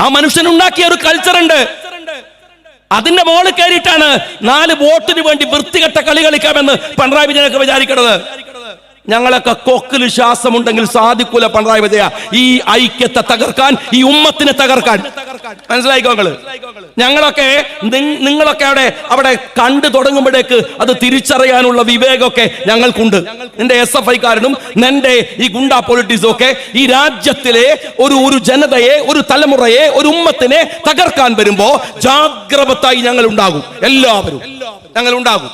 ആ മനുഷ്യനുണ്ടാക്കിയ ഒരു കൾച്ചർ ഉണ്ട്. അതിന്റെ മോളിൽ കയറിയിട്ടാണ് 4 വോട്ടിന് വേണ്ടി വൃത്തികെട്ട കളി കളിക്കാമെന്ന് പിണറായി വിജയനൊക്കെ വിചാരിക്കണത്. ഞങ്ങളൊക്കെ കൊക്കിൽ ശ്വാസമുണ്ടെങ്കിൽ സാധിക്കൂല പിണറായി വിജയ ഈ ഐക്യത്തെ തകർക്കാൻ, ഈ ഉമ്മത്തിനെ തകർക്കാൻ. മനസ്സിലായിക്കോ നിങ്ങള്? ഞങ്ങളൊക്കെ നിങ്ങളൊക്കെ അവിടെ കണ്ടു തുടങ്ങുമ്പോഴേക്ക് അത് തിരിച്ചറിയാനുള്ള വിവേകമൊക്കെ ഞങ്ങൾക്കുണ്ട്. നിന്റെ SFI-കാരനും നിന്റെ ഈ ഗുണ്ടാ പൊളിറ്റിക്സും ഒക്കെ ഈ രാജ്യത്തിലെ ഒരു ജനതയെ, ഒരു തലമുറയെ, ഒരു ഉമ്മത്തിനെ തകർക്കാൻ വരുമ്പോ ജാഗ്രതയായി ഞങ്ങൾ ഉണ്ടാകും. എല്ലാവരും ഞങ്ങൾ ഉണ്ടാകും.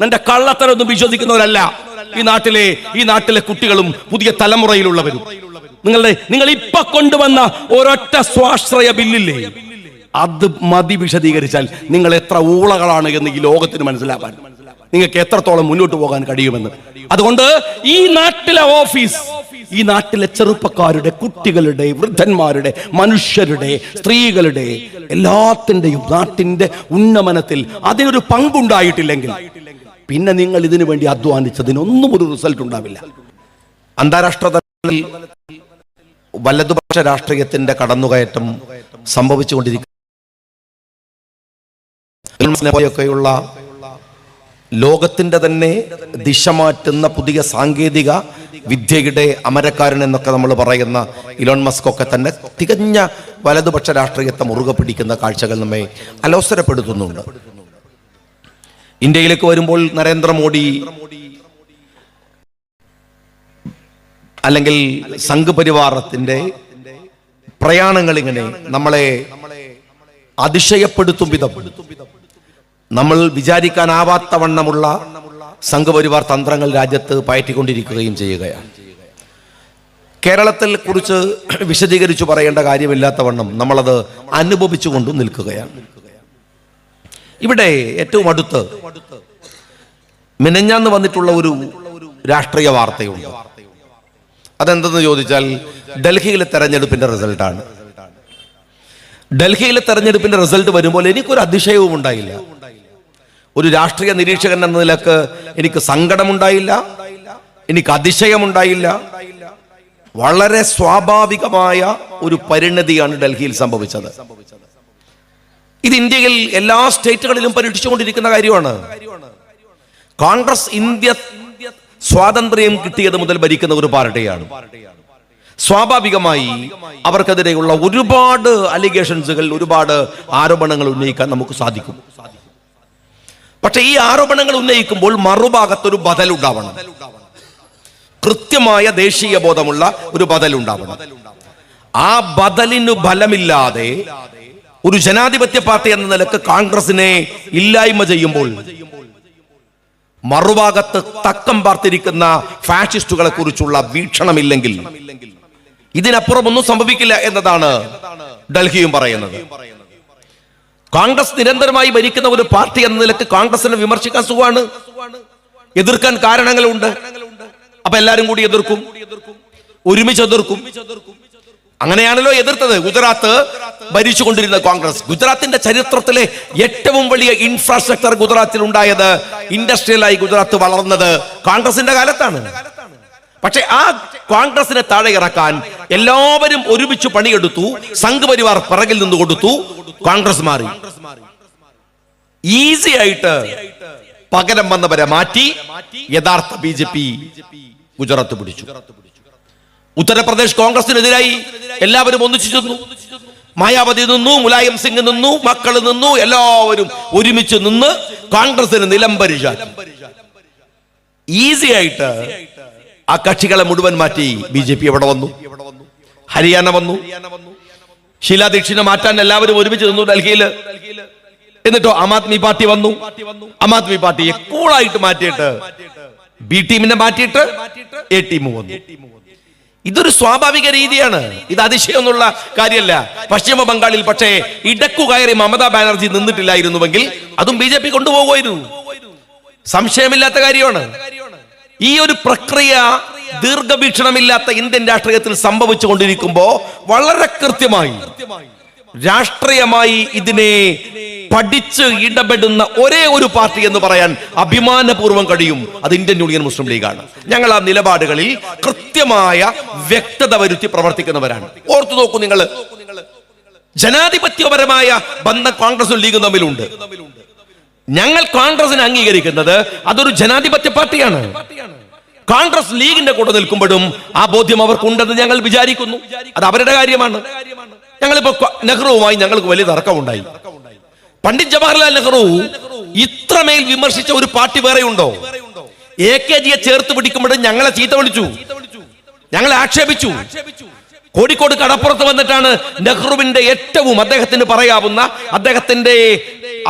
നിന്റെ കള്ളത്തരൊന്നും വിശ്വസിക്കുന്നവരല്ല ഈ നാട്ടിലെ കുട്ടികളും പുതിയ തലമുറയിലുള്ളവരും. നിങ്ങൾ ഇപ്പൊ കൊണ്ടുവന്ന ഒരൊറ്റ സ്വാശ്രയ ബില്ലില്ലേ, അത് മതി വിശദീകരിച്ചാൽ നിങ്ങൾ എത്ര ഊളകളാണ് എന്ന് ഈ ലോകത്തിന് മനസ്സിലാക്കാൻ, നിങ്ങൾക്ക് എത്രത്തോളം മുന്നോട്ട് പോകാൻ കഴിയുമെന്ന്. അതുകൊണ്ട് ഈ നാട്ടിലെ ഓഫീസ്, ഈ നാട്ടിലെ ചെറുപ്പക്കാരുടെ, കുട്ടികളുടെ, വൃദ്ധന്മാരുടെ, മനുഷ്യരുടെ, സ്ത്രീകളുടെ എല്ലാത്തിന്റെയും നാട്ടിന്റെ ഉന്നമനത്തിൽ അതിനൊരു പങ്കുണ്ടായിട്ടില്ലെങ്കിൽ പിന്നെ നിങ്ങൾ ഇതിനു വേണ്ടി അധ്വാനിച്ചതിനൊന്നും ഒരു റിസൾട്ട് ഉണ്ടാവില്ല. അന്താരാഷ്ട്ര തലത്തിൽ വലതുപക്ഷ രാഷ്ട്രീയത്തിന്റെ കടന്നുകയറ്റം സംഭവിച്ചുകൊണ്ടിരിക്കുകയുള്ള ലോകത്തിന്റെ തന്നെ ദിശ മാറ്റുന്ന പുതിയ സാങ്കേതിക വിദ്യയുടെ അമരക്കാരൻ എന്നൊക്കെ നമ്മൾ പറയുന്ന ഇലോൺ മസ്ക് ഒക്കെ തന്നെ തികഞ്ഞ വലതുപക്ഷ രാഷ്ട്രീയത്തെ മുറുകെ പിടിക്കുന്ന കാഴ്ചകൾ നമ്മെ അലോസരപ്പെടുത്തുന്നുണ്ട്. ഇന്ത്യയിലേക്ക് വരുമ്പോൾ നരേന്ദ്രമോദി അല്ലെങ്കിൽ സംഘ് പരിവാറത്തിന്റെ പ്രയാണങ്ങൾ ഇങ്ങനെ നമ്മളെ അതിശയപ്പെടുത്തും വിധം നമ്മൾ വിചാരിക്കാനാവാത്ത വണ്ണമുള്ള സംഘ് പരിവാർ തന്ത്രങ്ങൾ രാജ്യത്ത് പയറ്റിക്കൊണ്ടിരിക്കുകയും ചെയ്യുകയാണ്. കേരളത്തിൽ കുറിച്ച് വിശദീകരിച്ചു പറയേണ്ട കാര്യമില്ലാത്ത വണ്ണം നമ്മളത് അനുഭവിച്ചുകൊണ്ടും നിൽക്കുകയാണ്. ഇവിടെ ഏറ്റവും അടുത്ത് മിനഞ്ഞാന്ന് വന്നിട്ടുള്ള ഒരു രാഷ്ട്രീയ വാർത്തയുണ്ട്. അതെന്തെന്ന് ചോദിച്ചാൽ ഡൽഹിയിലെ തെരഞ്ഞെടുപ്പിന്റെ റിസൾട്ടാണ്. ഡൽഹിയിലെ തെരഞ്ഞെടുപ്പിന്റെ റിസൾട്ട് വരുമ്പോൾ എനിക്കൊരു അതിശയവും ഉണ്ടായില്ല. ഒരു രാഷ്ട്രീയ നിരീക്ഷകൻ എന്ന നിലക്ക് എനിക്ക് സങ്കടമുണ്ടായില്ല, എനിക്ക് അതിശയമുണ്ടായില്ല. വളരെ സ്വാഭാവികമായ ഒരു പരിണതിയാണ് ഡൽഹിയിൽ സംഭവിച്ചത്. ഇത് ഇന്ത്യയിൽ എല്ലാ സ്റ്റേറ്റുകളിലും പരീക്ഷിച്ചുകൊണ്ടിരിക്കുന്ന കാര്യമാണ്. കോൺഗ്രസ് ഇന്ത്യ സ്വാതന്ത്ര്യം കിട്ടിയത് മുതൽ ഭരിക്കുന്ന ഒരു പാർട്ടിയാണ്. സ്വാഭാവികമായി അവർക്കെതിരെയുള്ള ഒരുപാട് അലിഗേഷൻസുകൾ, ഒരുപാട് ആരോപണങ്ങൾ ഉന്നയിക്കാൻ നമുക്ക് സാധിക്കും. പക്ഷെ ഈ ആരോപണങ്ങൾ ഉന്നയിക്കുമ്പോൾ മറുഭാഗത്തൊരു ബദൽ ഉണ്ടാവണം. കൃത്യമായ ദേശീയ ബോധമുള്ള ഒരു ബദൽ ഉണ്ടാവണം. ആ ബദലിന് ഫലമില്ലാതെ ഒരു ജനാധിപത്യ പാർട്ടി എന്ന നിലക്ക് കോൺഗ്രസിനെ ഇല്ലായ്മ ചെയ്യുമ്പോൾ മറുഭാഗത്ത് തക്കം പാർത്തിരിക്കുന്ന ഫാഷിസ്റ്റുകളെ കുറിച്ചുള്ള വീക്ഷണമില്ലെങ്കിൽ ഇതിനപ്പുറം ഒന്നും സംഭവിക്കില്ല എന്നതാണ് ഡൽഹിയും പറയുന്നത്. കോൺഗ്രസ് നിരന്തരമായി ഭരിക്കുന്ന ഒരു പാർട്ടി എന്ന നിലക്ക് കോൺഗ്രസിനെ വിമർശിക്കാൻ സുഖമാണ്, എതിർക്കാൻ കാരണങ്ങളുണ്ട്. അപ്പൊ എല്ലാരും കൂടി എതിർക്കും, ഒരുമിച്ച് എതിർക്കും. അങ്ങനെയാണല്ലോ എതിർത്തത് ഗുജറാത്ത് ഭരിച്ചുകൊണ്ടിരുന്ന കോൺഗ്രസ്. ഗുജറാത്തിന്റെ ചരിത്രത്തിലെ ഏറ്റവും വലിയ ഇൻഫ്രാസ്ട്രക്ചർ ഗുജറാത്തിൽ ഉണ്ടായത്, ഇൻഡസ്ട്രിയലായി ഗുജറാത്ത് വളർന്നത് കോൺഗ്രസിന്റെ കാലത്താണ്. പക്ഷെ ആ കോൺഗ്രസിനെ താഴെ ഇറക്കാൻ എല്ലാവരും ഒരുമിച്ച് പണിയെടുത്തു. സംഘ് പരിവാർ പിറകിൽ നിന്ന് കൊടുത്തു. കോൺഗ്രസ് മാറി. ഈസി ആയിട്ട് പകരം വന്നവരെ മാറ്റി യഥാർത്ഥ BJP ഗുജറാത്ത് പിടിച്ചു. ഉത്തർപ്രദേശ് കോൺഗ്രസിനെതിരായി എല്ലാവരും ഒന്നിച്ചു നിന്നു. മായാവതി നിന്നു, മുലായം സിംഗ് നിന്നു, മക്കൾ നിന്നു, എല്ലാവരും ഒരുമിച്ച് നിന്ന് കോൺഗ്രസിന് നിലംപരിശാക്കി. ഈസി ആയിട്ട് ആ കക്ഷികളെ മുഴുവൻ മാറ്റി BJP എവിടെ വന്നു? ഹരിയാന വന്നു. ഷീലാ ദീക്ഷിനെ മാറ്റാൻ എല്ലാവരും ഒരുമിച്ച് നിന്നു ഡൽഹിയിൽ. എന്നിട്ടോ ആം ആദ്മി പാർട്ടി വന്നു. ആം ആദ്മി പാർട്ടിയെ കൂളായിട്ട് മാറ്റിയിട്ട് B ടീമിനെ മാറ്റിയിട്ട് A ടീം വന്നു. ഇതൊരു സ്വാഭാവിക രീതിയാണ്. ഇത് അതിശയമൊന്നുള്ള കാര്യമല്ല. പശ്ചിമ ബംഗാളിൽ പക്ഷേ ഇടക്കു കയറി മമതാ ബാനർജി നിന്നിട്ടില്ലായിരുന്നുവെങ്കിൽ അതും BJP കൊണ്ടുപോകുമായിരുന്നു. സംശയമില്ലാത്ത കാര്യമാണ്. ഈ ഒരു പ്രക്രിയ ദീർഘവീക്ഷണമില്ലാത്ത ഇന്ത്യൻ രാഷ്ട്രീയത്തിൽ സംഭവിച്ചു കൊണ്ടിരിക്കുമ്പോ വളരെ കൃത്യമായി രാഷ്ട്രീയമായി ഇതിനെ പഠിച്ച് ഇടപെടുന്ന ഒരേ ഒരു പാർട്ടി എന്ന് പറയാൻ അഭിമാനപൂർവ്വം കഴിയും. അത് ഇന്ത്യൻ യൂണിയൻ മുസ്ലിം ലീഗാണ്. ഞങ്ങൾ ആ നിലപാടുകളിൽ കൃത്യമായ വ്യക്തത വരുത്തി പ്രവർത്തിക്കുന്നവരാണ്. ഓർത്തു നോക്കൂ നിങ്ങൾ, ജനാധിപത്യപരമായ ബന്ധം കോൺഗ്രസും ലീഗും തമ്മിലുണ്ട്. ഞങ്ങൾ കോൺഗ്രസിനെ അംഗീകരിക്കുന്നത് അതൊരു ജനാധിപത്യ പാർട്ടിയാണ്. കോൺഗ്രസ് ലീഗിന്റെ കൂടെ നിൽക്കുമ്പോഴും ആ ബോധ്യം അവർക്കുണ്ടെന്ന് ഞങ്ങൾ വിചാരിക്കുന്നു. അത് അവരുടെ കാര്യമാണ്. ഞങ്ങളിപ്പോ നെഹ്റുവുമായി ഞങ്ങൾക്ക് വലിയ തർക്കമുണ്ടായി. പണ്ഡിറ്റ് ജവഹർലാൽ നെഹ്റു ഇത്രമേൽ വിമർശിച്ച ഒരു പാർട്ടി വേറെ ഉണ്ടോ? AKGയെ ചേർത്ത് പിടിക്കുമ്പോഴും ഞങ്ങളെ ചീത്ത വിളിച്ചു, ഞങ്ങളെ ആക്ഷേപിച്ചു. കോഴിക്കോട് കടപ്പുറത്ത് വന്നിട്ടാണ് നെഹ്റുവിന്റെ ഏറ്റവും അദ്ദേഹത്തിന് പറയാവുന്ന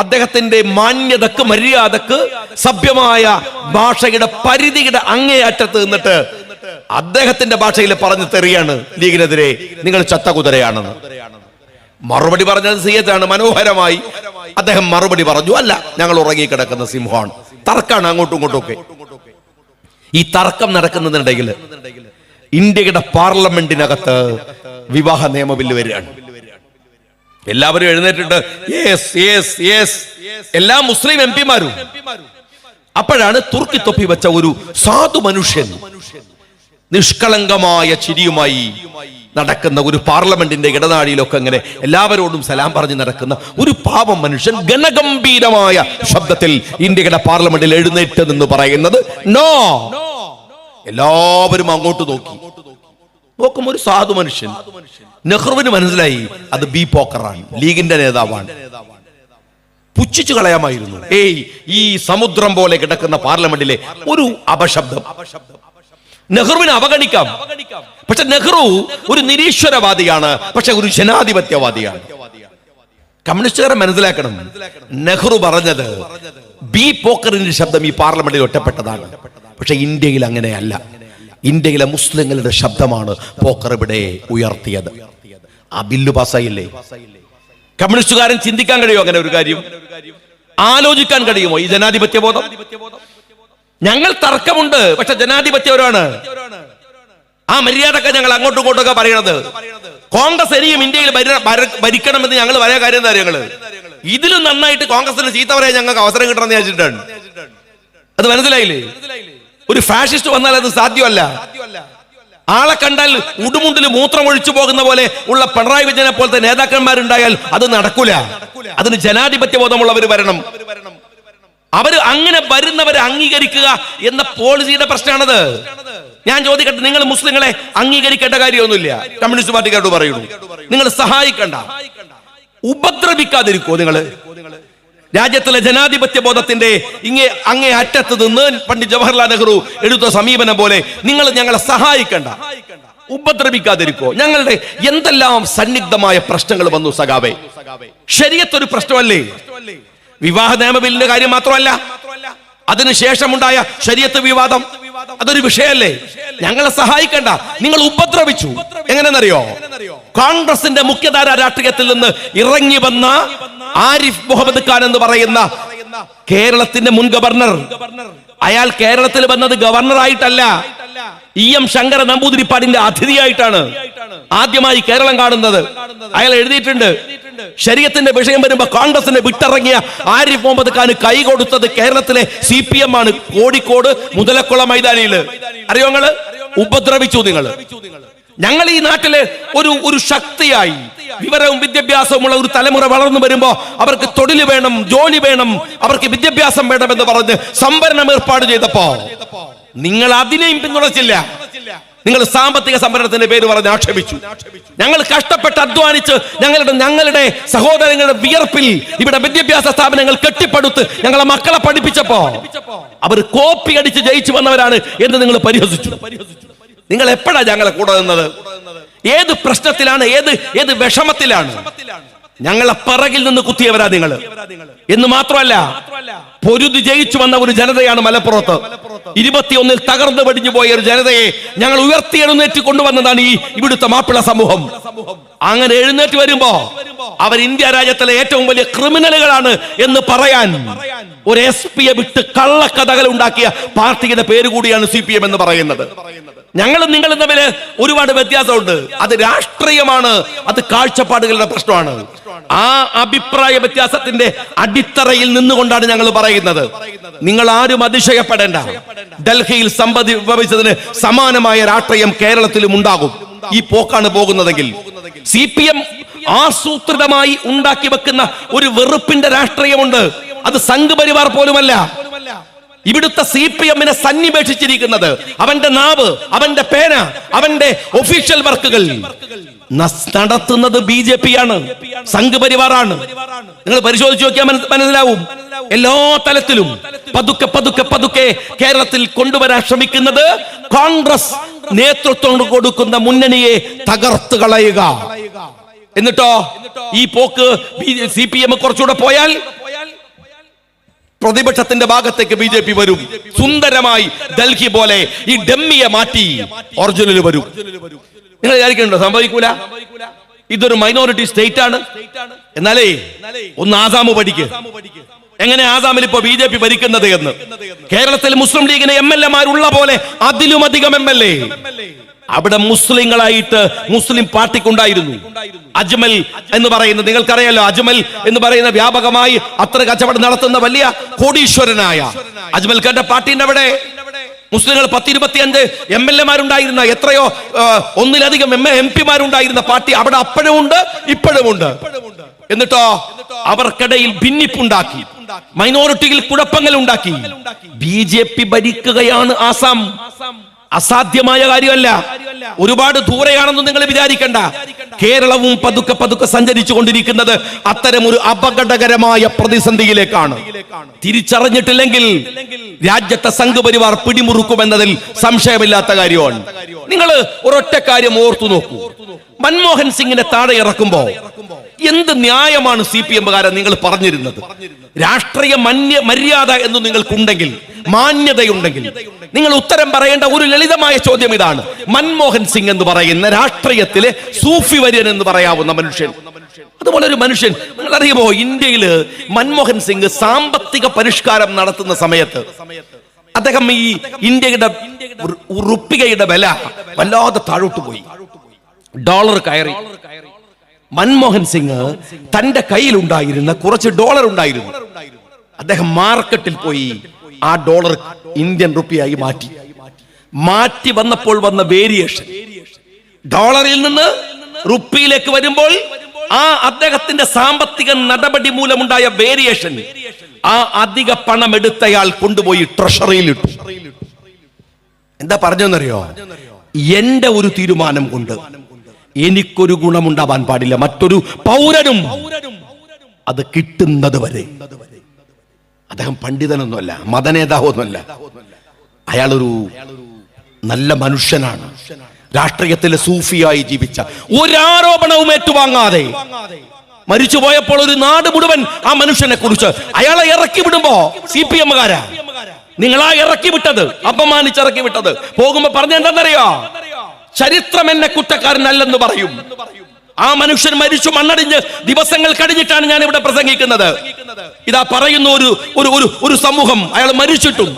അദ്ദേഹത്തിന്റെ മാന്യതക്ക്, മര്യാദക്ക്, സഭ്യമായ ഭാഷയുടെ പരിധിയുടെ അങ്ങേയറ്റത്ത് നിന്നിട്ട് അദ്ദേഹത്തിന്റെ ഭാഷയിൽ പറഞ്ഞു തെറിയാണ് ലീഗിനെതിരെ, നിങ്ങൾ ചത്തകുതിരയാണെന്ന്. മറുപടി പറഞ്ഞത് സിയറ്റാണ്. മനോഹരമായി അദ്ദേഹം മറുപടി പറഞ്ഞു, അല്ല, ഞങ്ങൾ ഉറങ്ങിക്കിടക്കുന്ന സിംഹമാണ്. തർക്കാണ് അങ്ങോട്ടും ഇങ്ങോട്ടും ഒക്കെ. ഈ തർക്കം നടക്കുന്നതിനിടയിൽ ഇന്ത്യയുടെ പാർലമെന്റിനകത്ത് വിവാഹ നിയമ ബില്ല് വരികയാണ്. എല്ലാവരും എഴുന്നേറ്റിട്ട് യെസ് യെസ് യെസ്, എല്ലാ മുസ്ലിം MP മാരും. അപ്പോഴാണ് തുർക്കി തൊപ്പി വെച്ച ഒരു സാധു മനുഷ്യൻ നിഷ്കളങ്കമായ ചിരിയുമായി നടക്കുന്ന ഒരു പാർലമെന്റിന്റെ ഇടനാഴിയിലൊക്കെ ഇങ്ങനെ എല്ലാവരോടും സലാം പറഞ്ഞ് നടക്കുന്ന ഒരു പാവം മനുഷ്യൻ ഗണഗംഭീരമായ ശബ്ദത്തിൽ ഇന്ത്യയുടെ പാർലമെന്റിൽ എഴുന്നേറ്റ് നിന്ന് പറയുന്നത് നോ. എല്ലാവരും അങ്ങോട്ട് നോക്കും. ഒരു സാധു മനുഷ്യൻ. നെഹ്റുവിന് മനസ്സിലായി അത് ബി പോക്കറാണ്, ലീഗിന്റെ നേതാവാണ്. പുച്ഛിച്ചു കളയാമായിരുന്നു. ഈ സമുദ്രം പോലെ കിടക്കുന്ന പാർലമെന്റിലെ ഒരു അപശബ്ദം നെഹ്റുവിനെ അവഗണിക്കാം. പക്ഷെ നെഹ്റു ഒരു നിരീശ്വരവാദിയാണ്, പക്ഷെ ഒരു ജനാധിപത്യവാദിയാണ്. കമ്മ്യൂണിസ്റ്റുകാരെ മനസ്സിലാക്കണം, നെഹ്റു പറഞ്ഞത് ബി പോക്കറിന്റെ ശബ്ദം ഈ പാർലമെന്റിൽ ഒറ്റപ്പെട്ടതാണ്. പക്ഷെ ഇന്ത്യയിൽ അങ്ങനെയല്ല. ഇന്ത്യയിലെ മുസ്ലിങ്ങളുടെ ശബ്ദമാണ് പോക്കർ ഇവിടെ ഉയർത്തിയത്. ആ ബില്ല് പാസ്സായില്ലേ? കമ്മ്യൂണിസ്റ്റുകാരൻ ചിന്തിക്കാൻ കഴിയുമോ അങ്ങനെ ഒരു കാര്യം? ആലോചിക്കാൻ കഴിയുമോ ഈ ജനാധിപത്യ ബോധം? ഞങ്ങൾ തർക്കമുണ്ട്, പക്ഷെ ജനാധിപത്യപരമാണ്. ആ മര്യാദക്കെ ഞങ്ങൾ അങ്ങോട്ടും ഇങ്ങോട്ടൊക്കെ പറയണത്. കോൺഗ്രസ് ഇനിയും ഇന്ത്യയിൽ ഭരിക്കണമെന്ന് ഞങ്ങൾ പറയാൻ കാര്യം എന്താ? ഞങ്ങള് ഇതിലും നന്നായിട്ട് കോൺഗ്രസിന് ചീത്ത പറയാൻ ഞങ്ങൾക്ക് അവസരം കിട്ടണമെന്ന് വിചാരിച്ചിട്ടാണ്. അത് മനസ്സിലായില്ലേ? ഒരു ഫാഷിസ്റ്റ് വന്നാൽ അത് സാധ്യമല്ല. ആളെ കണ്ടാൽ ഉടുമുണ്ടിൽ മൂത്രം ഒഴിച്ചു പോകുന്ന പോലെ ഉള്ള പിണറായി വിജയനെ പോലത്തെ നേതാക്കന്മാരുണ്ടായാൽ അത് നടക്കൂല. അതിന് ജനാധിപത്യ ബോധമുള്ളവർ വരണം. അവര് അങ്ങനെ വരുന്നവരെ അംഗീകരിക്കുക എന്ന പോളിസിയുടെ പ്രശ്നമാണത്. ഞാൻ ചോദിക്കട്ടെ, നിങ്ങൾ മുസ്ലിങ്ങളെ അംഗീകരിക്കേണ്ട കാര്യമൊന്നുമില്ല. കമ്മ്യൂണിസ്റ്റ് പാർട്ടിക്കാരോട് പറയുന്നു, നിങ്ങൾ സഹായിക്കണ്ട, ഉപദ്രവിക്കാതിരിക്കോ. നിങ്ങള് രാജ്യത്തിലെ ജനാധിപത്യ ബോധത്തിന്റെ അങ്ങേ അറ്റത്ത് നിന്ന് പണ്ഡിറ്റ് ജവഹർലാൽ നെഹ്റു എടുത്ത സമീപനം പോലെ നിങ്ങൾ ഞങ്ങളെ സഹായിക്കണ്ട, ഉപദ്രവിക്കാതിരിക്കോ. ഞങ്ങളുടെ എന്തെല്ലാം സന്നിഗ്ധമായ പ്രശ്നങ്ങൾ വന്നു സഖാവേ. ശരീഅത്ത് ഒരു പ്രശ്നമല്ലേ? വിവാഹ നിയമ ബില്ലിന്റെ കാര്യം മാത്രമല്ല, അതിനുശേഷമുണ്ടായ ശരീഅത്ത് വിവാദം അതൊരു വിഷയമല്ലേ? ഞങ്ങളെ സഹായിക്കണ്ട, നിങ്ങൾ ഉപദ്രവിച്ചു. എങ്ങനെയെന്നറിയോ? കോൺഗ്രസിന്റെ മുഖ്യധാര രാഷ്ട്രീയത്തിൽ നിന്ന് ഇറങ്ങി വന്ന ആരിഫ് മുഹമ്മദ് ഖാൻ എന്ന് പറയുന്ന കേരളത്തിന്റെ മുൻ ഗവർണർ, അയാൾ കേരളത്തിൽ വന്നത് ഗവർണറായിട്ടല്ല, EM ശങ്കര നമ്പൂതിരിപ്പാടിന്റെ അതിഥിയായിട്ടാണ് ആദ്യമായി കേരളം കാണുന്നത്. അയാൾ എഴുതിയിട്ടുണ്ട്, ശരീഅത്തിന്റെ വിഷയം വരുമ്പോ കോൺഗ്രസിനെ വിട്ടിറങ്ങിയ ആരിഫ് മുഹമ്മദ് ഖാൻ കൈ കൊടുത്തത് കേരളത്തിലെ CPM ആണ്. കോഴിക്കോട് മുതലക്കുള മൈതാനിയില്. അറിയോ നിങ്ങള്? ഉപദ്രവിച്ചു നിങ്ങള്. ഞങ്ങൾ ഈ നാട്ടില് ഒരു ശക്തിയായി വിവരവും വിദ്യാഭ്യാസവുമുള്ള ഒരു തലമുറ വളർന്നു വരുമ്പോ അവർക്ക് തൊഴിൽ വേണം, ജോലി വേണം, അവർക്ക് വിദ്യാഭ്യാസം വേണം എന്ന് പറഞ്ഞ് സംവരണം ഏർപ്പാട് ചെയ്തപ്പോ നിങ്ങൾ അതിനെയും പിന്തുണച്ചില്ല. നിങ്ങൾ സാമ്പത്തിക സംവരണത്തിന്റെ പേര് പറഞ്ഞ് ആക്ഷേപിച്ചു. ഞങ്ങൾ കഷ്ടപ്പെട്ട് അധ്വാനിച്ച് ഞങ്ങളുടെ സഹോദരങ്ങളുടെ വിയർപ്പിൽ ഇവിടെ വിദ്യാഭ്യാസ സ്ഥാപനങ്ങൾ കെട്ടിപ്പടുത്ത് ഞങ്ങളെ മക്കളെ പഠിപ്പിച്ചപ്പോ അവർ കോപ്പി അടിച്ച് ജയിച്ചു വന്നവരാണ് എന്ന് നിങ്ങൾ പരിഹസിച്ചു. നിങ്ങൾ എപ്പോഴാ ഞങ്ങളെ കൂടെ നിന്നത്? ഏത് പ്രശ്നത്തിലാണ്, ഏത് വിഷമത്തിലാണ്? ഞങ്ങളെ പിറകിൽ നിന്ന് കുത്തിയവരാ നിങ്ങൾ. എന്ന് മാത്രമല്ല, പൊരുതി ജയിച്ചു വന്ന ഒരു ജനതയാണ് മലപ്പുറത്ത്. 21 തകർന്നു പടിഞ്ഞു പോയ ഒരു ജനതയെ ഞങ്ങൾ ഉയർത്തിയെഴുന്നേറ്റ് കൊണ്ടുവന്നതാണ് ഇവിടുത്തെ മാപ്പിള സമൂഹം. അങ്ങനെ എഴുന്നേറ്റ് വരുമ്പോ അവർ ഇന്ത്യ രാജ്യത്തിലെ ഏറ്റവും വലിയ ക്രിമിനലുകളാണ് എന്ന് പറയാൻ ഒരു SP-യെ വിട്ട് കള്ളക്കഥകൾ ഉണ്ടാക്കിയ പാർട്ടിയുടെ പേര് കൂടിയാണ് CPM എന്ന് പറയുന്നത്. ഞങ്ങളും നിങ്ങളും തമ്മിൽ ഒരുപാട് വ്യത്യാസമുണ്ട്. അത് രാഷ്ട്രീയമാണ്, അത് കാഴ്ചപ്പാടുകളുടെ പ്രശ്നമാണ്. ആ അഭിപ്രായ വ്യത്യാസത്തിന്റെ അടിത്തറയിൽ നിന്നുകൊണ്ടാണ് ഞങ്ങൾ പറയുന്നത്, നിങ്ങൾ ആരും അതിശയപ്പെടേണ്ട. ഡൽഹിയിൽ സമ്പത്ത് വിഭവിച്ചതിന് സമാനമായ രാഷ്ട്രീയം കേരളത്തിലും ഉണ്ടാകും. ഈ പോക്കാണ് പോകുന്നതെങ്കിൽ CPM ആസൂത്രിതമായി ഉണ്ടാക്കി വെക്കുന്ന ഒരു വെറുപ്പിന്റെ രാഷ്ട്രീയമുണ്ട്. അത് സംഘ് പരിവാർ പോലുമല്ല. ഇവിടുത്തെ CPM-നെ സന്നിവേഷിച്ചിരിക്കുന്നത് അവന്റെ നാവ്, അവന്റെ പേന, അവന്റെ ഒഫീഷ്യൽ വർക്കുകൾ നടത്തുന്നത് BJP ആണ്, സംഘ് പരിവാറാണ്. നിങ്ങൾ പരിശോധിച്ച് നോക്കിയാൽ മനസ്സിലാവും. എല്ലാ തലത്തിലും പതുക്കെ പതുക്കെ പതുക്കെ കേരളത്തിൽ കൊണ്ടുവരാൻ ശ്രമിക്കുന്നത് കോൺഗ്രസ് നേതൃത്വം കൊടുക്കുന്ന മുന്നണിയെ തകർത്ത് കളയുക. എന്നിട്ടോ ഈ പോക്ക് CPM കുറച്ചുകൂടെ പോയാൽ പ്രതിപക്ഷത്തിന്റെ ഭാഗത്തേക്ക് BJP വരും. സുന്ദരമായി ഡൽഹി പോലെ ഈ ഡമ്മിയെ മാറ്റി ഒറിജിനൽ വരും. നിങ്ങൾ വിചാരിക്കുന്നുണ്ടോ സംഭവിക്കൂല? ഇതൊരു മൈനോറിറ്റി സ്റ്റേറ്റ് ആണ്. എന്നാലേ ഒന്ന് ആസാം പഠിക്ക്. എങ്ങനെ ആസാമിൽ ഇപ്പോ BJP ഭരിക്കുന്നത് എന്ന്. കേരളത്തിൽ മുസ്ലിം ലീഗിന് MLA-മാരുള്ള പോലെ അതിലുമധികം MLA അവിടെ മുസ്ലിങ്ങളായിട്ട് മുസ്ലിം പാർട്ടിക്കുണ്ടായിരുന്നു. അജ്മൽ എന്ന് പറയുന്നത് നിങ്ങൾക്കറിയാലോ. അജ്മൽ എന്ന് പറയുന്ന വ്യാപകമായി അത്ര കച്ചവടം നടത്തുന്ന വലിയ കോടീശ്വരനായ അജ്മൽ ഖാന്റെ പാർട്ടിന്റെ അവിടെ മുസ്ലിങ്ങൾ 10-25 MLA-മാരുണ്ടായിരുന്ന, എത്രയോ ഒന്നിലധികം MP-മാരുണ്ടായിരുന്ന പാർട്ടി അവിടെ അപ്പോഴും ഉണ്ട്, ഇപ്പോഴും ഉണ്ട്. എന്നിട്ടോ അവർക്കിടയിൽ ഭിന്നിപ്പുണ്ടാക്കി, മൈനോറിറ്റിയിൽ കുഴപ്പങ്ങൾ ഉണ്ടാക്കി. BJP ഭരിക്കുകയാണ് ആസാം. അസാധ്യമായ കാര്യമല്ല, ഒരുപാട് ദൂരെയാണെന്ന് നിങ്ങൾ വിചാരിക്കണ്ട. കേരളവും പതുക്കെ പതുക്കെ സഞ്ചരിച്ചു കൊണ്ടിരിക്കുന്നത് അത്തരം ഒരു അപകടകരമായ പ്രതിസന്ധിയിലേക്കാണ്. തിരിച്ചറിഞ്ഞിട്ടില്ലെങ്കിൽ രാജ്യത്തെ സംഘ് പരിവാർ പിടിമുറുക്കുമെന്നതിൽ സംശയമില്ലാത്ത കാര്യമാണ്. നിങ്ങൾ ഒരൊറ്റ കാര്യം ഓർത്തു നോക്കൂ. മൻമോഹൻ സിംഗിനെ താഴെ ഇറക്കുമ്പോ എന്ത് ന്യായമാണ് CPM-കാരൻ നിങ്ങൾ പറഞ്ഞിരുന്നത്? രാഷ്ട്രീയ മര്യാദ എന്ന് നിങ്ങൾക്കുണ്ടെങ്കിൽ, മാന്യതയുണ്ടെങ്കിൽ നിങ്ങൾ ഉത്തരം പറയേണ്ട ഒരു ലളിതമായ ചോദ്യം ഇതാണ്. മൻമോഹൻ സിംഗ് എന്ന് പറയുന്ന രാഷ്ട്രീയത്തിലെ സൂഫി വര്യൻ എന്ന് പറയാവുന്ന മനുഷ്യൻ, അതുപോലെ ഒരു മനുഷ്യൻ, നിങ്ങൾ അറിയുമോ ഇന്ത്യയില് മൻമോഹൻ സിംഗ് സാമ്പത്തിക പരിഷ്കാരം നടത്തുന്ന സമയത്ത് അദ്ദേഹം ഈ ഇന്ത്യയുടെ റുപ്പികയുടെ വില വല്ലാതെ താഴോട്ട് പോയി, ഡോളർ കയറി. മൻമോഹൻ സിംഗ് തന്റെ കയ്യിലുണ്ടായിരുന്ന കുറച്ച് ഡോളർ ഉണ്ടായിരുന്നു. അദ്ദേഹം മാർക്കറ്റിൽ പോയി ആ ഡോളർ ഇന്ത്യൻ റുപ്പിയായി മാറ്റി വന്നപ്പോൾ വന്ന വേരിയേഷൻ, ഡോളറിൽ നിന്ന് റുപ്പിയിലേക്ക് വരുമ്പോൾ ആ അദ്ദേഹത്തിന്റെ സാമ്പത്തിക നടപടി മൂലമുണ്ടായ വേരിയേഷൻ ആ അധിക പണം എടുത്തയാൾ കൊണ്ടുപോയി ട്രഷറിയിൽ ഇട്ടു. എന്താ പറഞ്ഞെന്നറിയോ? എന്റെ ഒരു തീരുമാനം കൊണ്ട് എനിക്കൊരു ഗുണമുണ്ടാവാൻ പാടില്ല, മറ്റൊരു പൗരനും അത് കിട്ടുന്നത് വരെ. അദ്ദേഹം പണ്ഡിതനൊന്നുമല്ല, മതനേതാവൊന്നുമല്ല, അയാളൊരു നല്ല മനുഷ്യനാണ്. രാഷ്ട്രീയത്തിലെ സൂഫിയായി ജീവിച്ച, ഒരാരോപണവും ഏറ്റുവാങ്ങാതെ മരിച്ചുപോയപ്പോൾ ഒരു നാട് മുഴുവൻ ആ മനുഷ്യനെ കുറിച്ച് അയാളെ ഇറക്കി വിടുമ്പോ CPM-കാരാ നിങ്ങളാ ഇറക്കി വിട്ടത്, അപമാനിച്ചിറക്കി വിട്ടത്. പോകുമ്പോ പറഞ്ഞെന്താന്നറിയോ? ചരിത്രം എന്നെ കുറ്റക്കാരനല്ലെന്ന് പറയും. ആ മനുഷ്യൻ മരിച്ചു മണ്ണടിഞ്ഞ് ദിവസങ്ങൾ കഴിഞ്ഞിട്ടാണ് ഞാൻ ഇവിടെ പ്രസംഗിക്കുന്നത്. ഇതാ പറയുന്ന ഒരു സമൂഹം അയാൾ മരിച്ചിട്ടും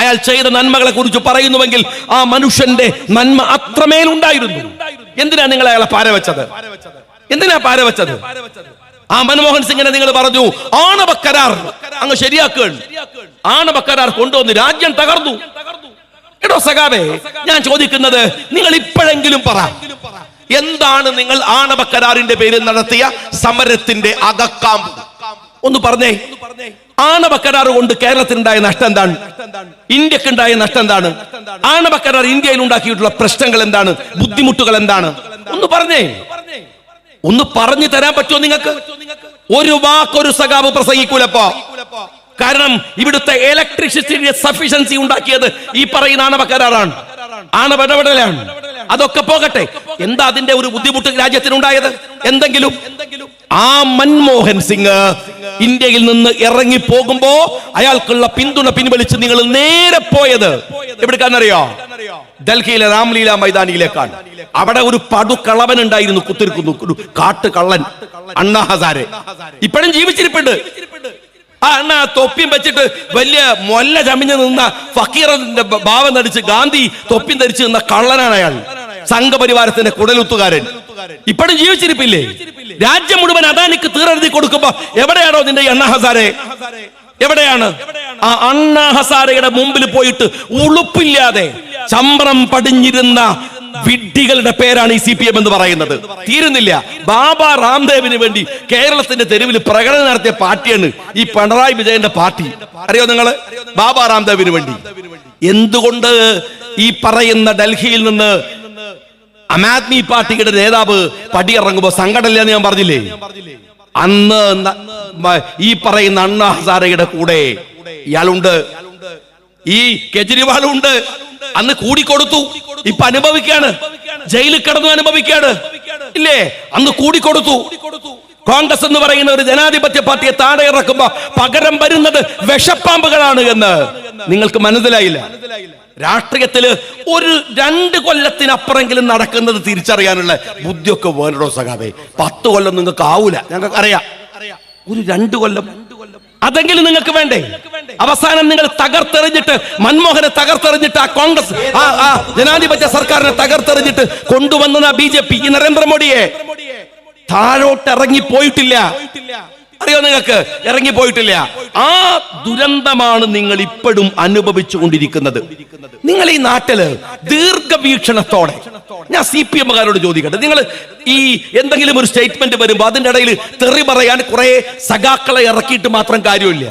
അയാൾ ചെയ്ത നന്മകളെ കുറിച്ച് പറയുന്നുവെങ്കിൽ ആ മനുഷ്യന്റെ നന്മ അത്രമേലുണ്ടായിരുന്നു. എന്തിനാ നിങ്ങൾ അയാളെ പാരവെച്ചത്? എന്തിനാ പാരവെച്ചത്? ആ മൻമോഹൻ സിംഗിനെ നിങ്ങൾ പറഞ്ഞു ആണവ കരാർ അങ്ങ് ശരിയാക്കുകയാണ്. ആണവ കരാർ കൊണ്ടുവന്ന് രാജ്യം തകർന്നു. എടോ സഖാവേ, ഞാൻ ചോദിക്കുന്നത് നിങ്ങൾ ഇപ്പോഴെങ്കിലും പറ, എന്താണ് നിങ്ങൾ ആണവ കരാറിന്റെ പേരിൽ നടത്തിയ സമരത്തിന്റെ അകക്കാമ്പ്? ഒന്ന് പറഞ്ഞേ. ആണവ കരാർ കൊണ്ട് കേരളത്തിനുണ്ടായ നഷ്ടം എന്താണ്? ഇന്ത്യക്കുണ്ടായ നഷ്ടം എന്താണ്? ആണവ കരാർ ഇന്ത്യയിൽ ഉണ്ടാക്കിയിട്ടുള്ള പ്രശ്നങ്ങൾ എന്താണ്? ബുദ്ധിമുട്ടുകൾ എന്താണ്? ഒന്ന് പറഞ്ഞേ. ഒന്ന് പറഞ്ഞു തരാൻ പറ്റുമോ നിങ്ങൾക്ക്? ഒരു വാക്കൊരു സഖാവ് പ്രസംഗിക്കൂലപ്പോ. കാരണം ഇവിടുത്തെ ഇലക്ട്രിസിറ്റി സഫിഷ്യൻസി ഉണ്ടാക്കിയത് ഈ പറയുന്ന ആണവ കരാറാണ്, ആണവ ഇടപെടലാണ്. അതൊക്കെ പോകട്ടെ, എന്താ അതിന്റെ ഒരു ബുദ്ധിമുട്ട് രാജ്യത്തിനുണ്ടായത്? എന്തെങ്കിലും? ആ മൻമോഹൻ സിംഗ് ഇന്ത്യയിൽ നിന്ന് ഇറങ്ങി പോകുമ്പോ അയാൾക്കുള്ള പിന്തുണ പിൻവലിച്ച് നിങ്ങൾ നേരെ പോയത് എവിടേക്കാണെന്നറിയോ? ഡൽഹിയിലെ രാംലീല മൈതാനിയിലേക്കാണ്. അവിടെ ഒരു പടുകളവൻ ഉണ്ടായിരുന്നു, കുത്തിരിക്കുന്നു, ഒരു കാട്ടുകള്ളൻ, അണ്ണാ ഹസാരെ. ഇപ്പോഴും ജീവിച്ചിരിപ്പുണ്ട്. ആ അണ്ണ തൊപ്പിയും വെച്ചിട്ട് വലിയ മൊല്ല ചമിഞ്ഞ് നിന്ന ഫക്കീറിന്റെ ഭാവം നടിച്ച് ഗാന്ധി തൊപ്പിയും ധരിച്ച് നിന്ന കള്ളനാണ് അയാൾ, സംഘപരിവാരത്തിന്റെ കുടലുത്തുകാരൻ. ഇപ്പോഴും ജീവിച്ചിരിപ്പില്ലേ? രാജ്യം മുഴുവൻ അദാനിക്ക് തീരെഴുതി കൊടുക്കുമ്പോ എവിടെയാണോ നിന്റെ അണ്ണാ ഹസാരെ? എവിടെയാണ്? ആ അണ്ണാ ഹസാരയുടെ മുമ്പിൽ പോയിട്ട് ഉളുപ്പില്ലാതെ ചമ്രം പടിഞ്ഞിരുന്ന വിഡ്ഢികളുടെ പേരാണ് ഈ CPM എന്ന് പറയുന്നത്. തീരുന്നില്ല. ബാബ രാംദേവിന് വേണ്ടി കേരളത്തിന്റെ തെരുവിൽ പ്രകടനം നടത്തിയ പാർട്ടിയാണ് ഈ പിണറായി വിജയന്റെ പാർട്ടി. അറിയോ നിങ്ങള്? ബാബ രാംദേവിന് വേണ്ടി. എന്തുകൊണ്ട് ഈ പറയുന്ന ഡൽഹിയിൽ നിന്ന് ആം ആദ്മി പാർട്ടിയുടെ നേതാവ് പടിയിറങ്ങുമ്പോ സങ്കടമില്ല എന്ന് ഞാൻ പറഞ്ഞില്ലേ? അന്ന് ഈ പറയുന്ന അണ്ണാ ഹസാരയുടെ കൂടെ ഇയാളുണ്ട്, ഈ കേജ്രിവാളും ഉണ്ട്. അന്ന് കൂടിക്കൊടുത്തു, ഇപ്പൊ അനുഭവിക്കാണ്, ജയിലിൽ കിടന്നു അനുഭവിക്കാണ് ഇല്ലേ? അന്ന് കൂടിക്കൊടുത്തു. കോൺഗ്രസ് എന്ന് പറയുന്ന ഒരു ജനാധിപത്യ പാർട്ടിയെ താഴെ ഇറക്കുമ്പോ പകരം വരുന്നത് വിഷപ്പാമ്പുകളാണ് എന്ന് നിങ്ങൾക്ക് മനസ്സിലായില്ല. രാഷ്ട്രീയത്തില് ഒരു 2 കൊല്ലത്തിനപ്പുറമെങ്കിലും നടക്കുന്നത് തിരിച്ചറിയാനുള്ള ബുദ്ധിയൊക്കെ വേണോ സഖാവേ? 10 കൊല്ലം നിങ്ങൾക്ക് ആവൂല, ഞങ്ങൾക്ക് അറിയാം. ഒരു 2 കൊല്ലം അതെങ്കിലും നിങ്ങൾക്ക് വേണ്ടേ? അവസാനം നിങ്ങൾ തകർത്തെറിഞ്ഞിട്ട്, മൻമോഹനെ തകർത്തെറിഞ്ഞിട്ട്, ആ കോൺഗ്രസ് ആ ജനാധിപത്യ സർക്കാരിനെ തകർത്തെറിഞ്ഞിട്ട് കൊണ്ടുവന്ന BJP ഈ നരേന്ദ്രമോദിയെ താഴോട്ട് ഇറങ്ങിപ്പോയിട്ടില്ല. അറിയോ നിങ്ങൾക്ക്? ഇറങ്ങിപ്പോയിട്ടില്ല. ആ ദുരന്തമാണ് നിങ്ങൾ ഇപ്പോഴും അനുഭവിച്ചു കൊണ്ടിരിക്കുന്നത്. നിങ്ങൾ ഈ നാട്ടില് ദീർഘവീക്ഷണത്തോടെ, ഞാൻ CPM-കാരോട് ചോദിക്കട്ടെ, നിങ്ങൾ ഈ എന്തെങ്കിലും ഒരു സ്റ്റേറ്റ്മെന്റ് വരുമ്പോ അതിന്റെ ഇടയിൽ തെറി പറയാൻ കുറെ സഖാക്കളെ ഇറക്കിയിട്ട് മാത്രം കാര്യമില്ല.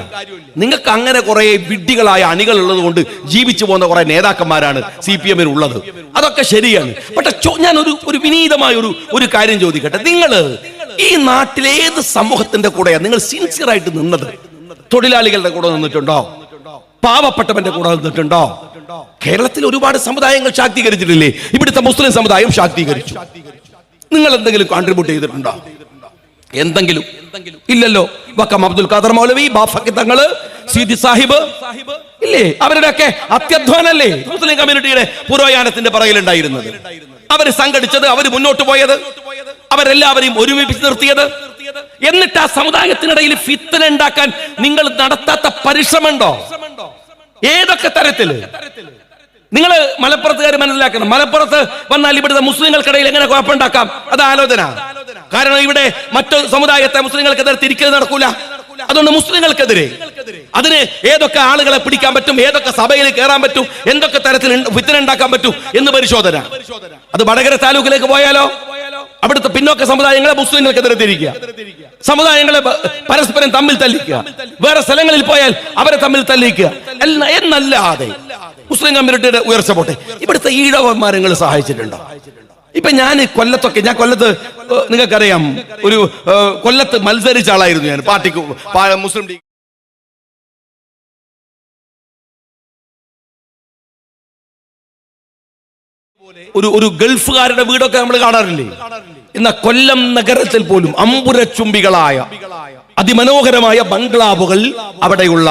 നിങ്ങൾക്ക് അങ്ങനെ കുറെ വിഡ്ഢികളായ അണികൾ ഉള്ളത് കൊണ്ട് ജീവിച്ചു പോകുന്ന കുറെ നേതാക്കന്മാരാണ് CPM-ന് ഉള്ളത്. അതൊക്കെ ശരിയാണ്. പക്ഷെ ഞാൻ ഒരു വിനീതമായ ഒരു കാര്യം ചോദിക്കട്ടെ. നിങ്ങൾ ഈ നാട്ടിലെ ഏത് സമൂഹത്തിന്റെ കൂടെയാണ് നിങ്ങൾ സിൻസിയർ ആയിട്ട് നിന്നത്? തൊഴിലാളികളുടെ കൂടെ നിന്നിട്ടുണ്ടോ? പാവപ്പെട്ടവന്റെ കൂടെ നിന്നിട്ടുണ്ടോ? കേരളത്തിൽ ഒരുപാട് സമുദായങ്ങൾ ശാക്തീകരിച്ചിട്ടില്ലേ? ഇവിടുത്തെ മുസ്ലിം സമുദായം ശാക്തീകരിച്ചു. നിങ്ങൾ എന്തെങ്കിലും കോൺട്രിബ്യൂട്ട് ചെയ്തിട്ടുണ്ടോ? എന്തെങ്കിലും? ഇല്ലല്ലോ. വക്കം അബ്ദുൽ ഖാദർ മൗലവി, ബാഫക്കി തങ്ങള്, സീതി സാഹിബ് ഇല്ലേ? അവരുടെയൊക്കെ അത്യധ്വാനല്ലേ മുസ്ലിം കമ്മ്യൂണിറ്റിയുടെ പുരോഗമനത്തിന്റെ പുറകിലുണ്ടായിരുന്നത്? അവര് സംഘടിച്ചത്, അവര് മുന്നോട്ട് പോയത്, അവരെല്ലാവരെയും ഒരുമിപ്പിച്ച് നിർത്തിയത്. എന്നിട്ട് ആ സമുദായത്തിനിടയിൽ ഫിത്ന ഉണ്ടാക്കാൻ നിങ്ങൾ നടത്താത്ത പരിശ്രമമുണ്ടോ? ഏതൊക്കെ തരത്തില്? നിങ്ങൾ മലപ്പുറത്തുകാർ മനസ്സിലാക്കണം. മലപ്പുറത്ത് വന്നാൽ ഇവിടുത്തെ മുസ്ലിങ്ങൾക്കിടയിൽ എങ്ങനെ കുഴപ്പമുണ്ടാക്കാം, അത് ആലോചന. കാരണം ഇവിടെ മറ്റു സമുദായത്തെ മുസ്ലിങ്ങൾക്കെതിരെ തിരിക്കൽ നടക്കൂല. അതുകൊണ്ട് മുസ്ലിങ്ങൾക്കെതിരെ അതിന് ഏതൊക്കെ ആളുകളെ പിടിക്കാൻ പറ്റും, ഏതൊക്കെ സഭയിൽ കയറാൻ പറ്റും, എന്തൊക്കെ തരത്തിൽ ഫിത്ന ഉണ്ടാക്കാൻ പറ്റും എന്ന് പരിശോധന. അത് വടകര താലൂക്കിലേക്ക് പോയാലോ അവിടുത്തെ പിന്നോക്ക സമുദായങ്ങളെ മുസ്ലിങ്ങൾക്കെതിരെ തിരിക്കുക, സമുദായങ്ങളെ പരസ്പരം തമ്മിൽ തല്ലിക്കുക, വേറെ സ്ഥലങ്ങളിൽ പോയാൽ അവരെ തമ്മിൽ തല്ലിക്കുക എന്നല്ലാതെ മുസ്ലിം കമ്മ്യൂണിറ്റിയുടെ ഉയർച്ച പോട്ടെ. ഇവിടുത്തെ ഈഴവന്മാരെ നിങ്ങൾ സഹായിച്ചിട്ടുണ്ടോ? ഇപ്പൊ ഞാൻ കൊല്ലത്ത് നിങ്ങൾക്കറിയാം, ഒരു കൊല്ലത്ത് മത്സരിച്ച ആളായിരുന്നു ഞാൻ പാർട്ടിക്ക്, മുസ്ലിം ലീഗ്. ഒരു ഗൾഫുകാരുടെ വീടൊക്കെ നമ്മൾ കാണാറില്ലേ? എന്ന കൊല്ലം നഗരത്തിൽ പോലും അമ്പുരച്ചുംബികളായ അതിമനോഹരമായ ബംഗ്ലാവുകൾ അവിടെയുള്ള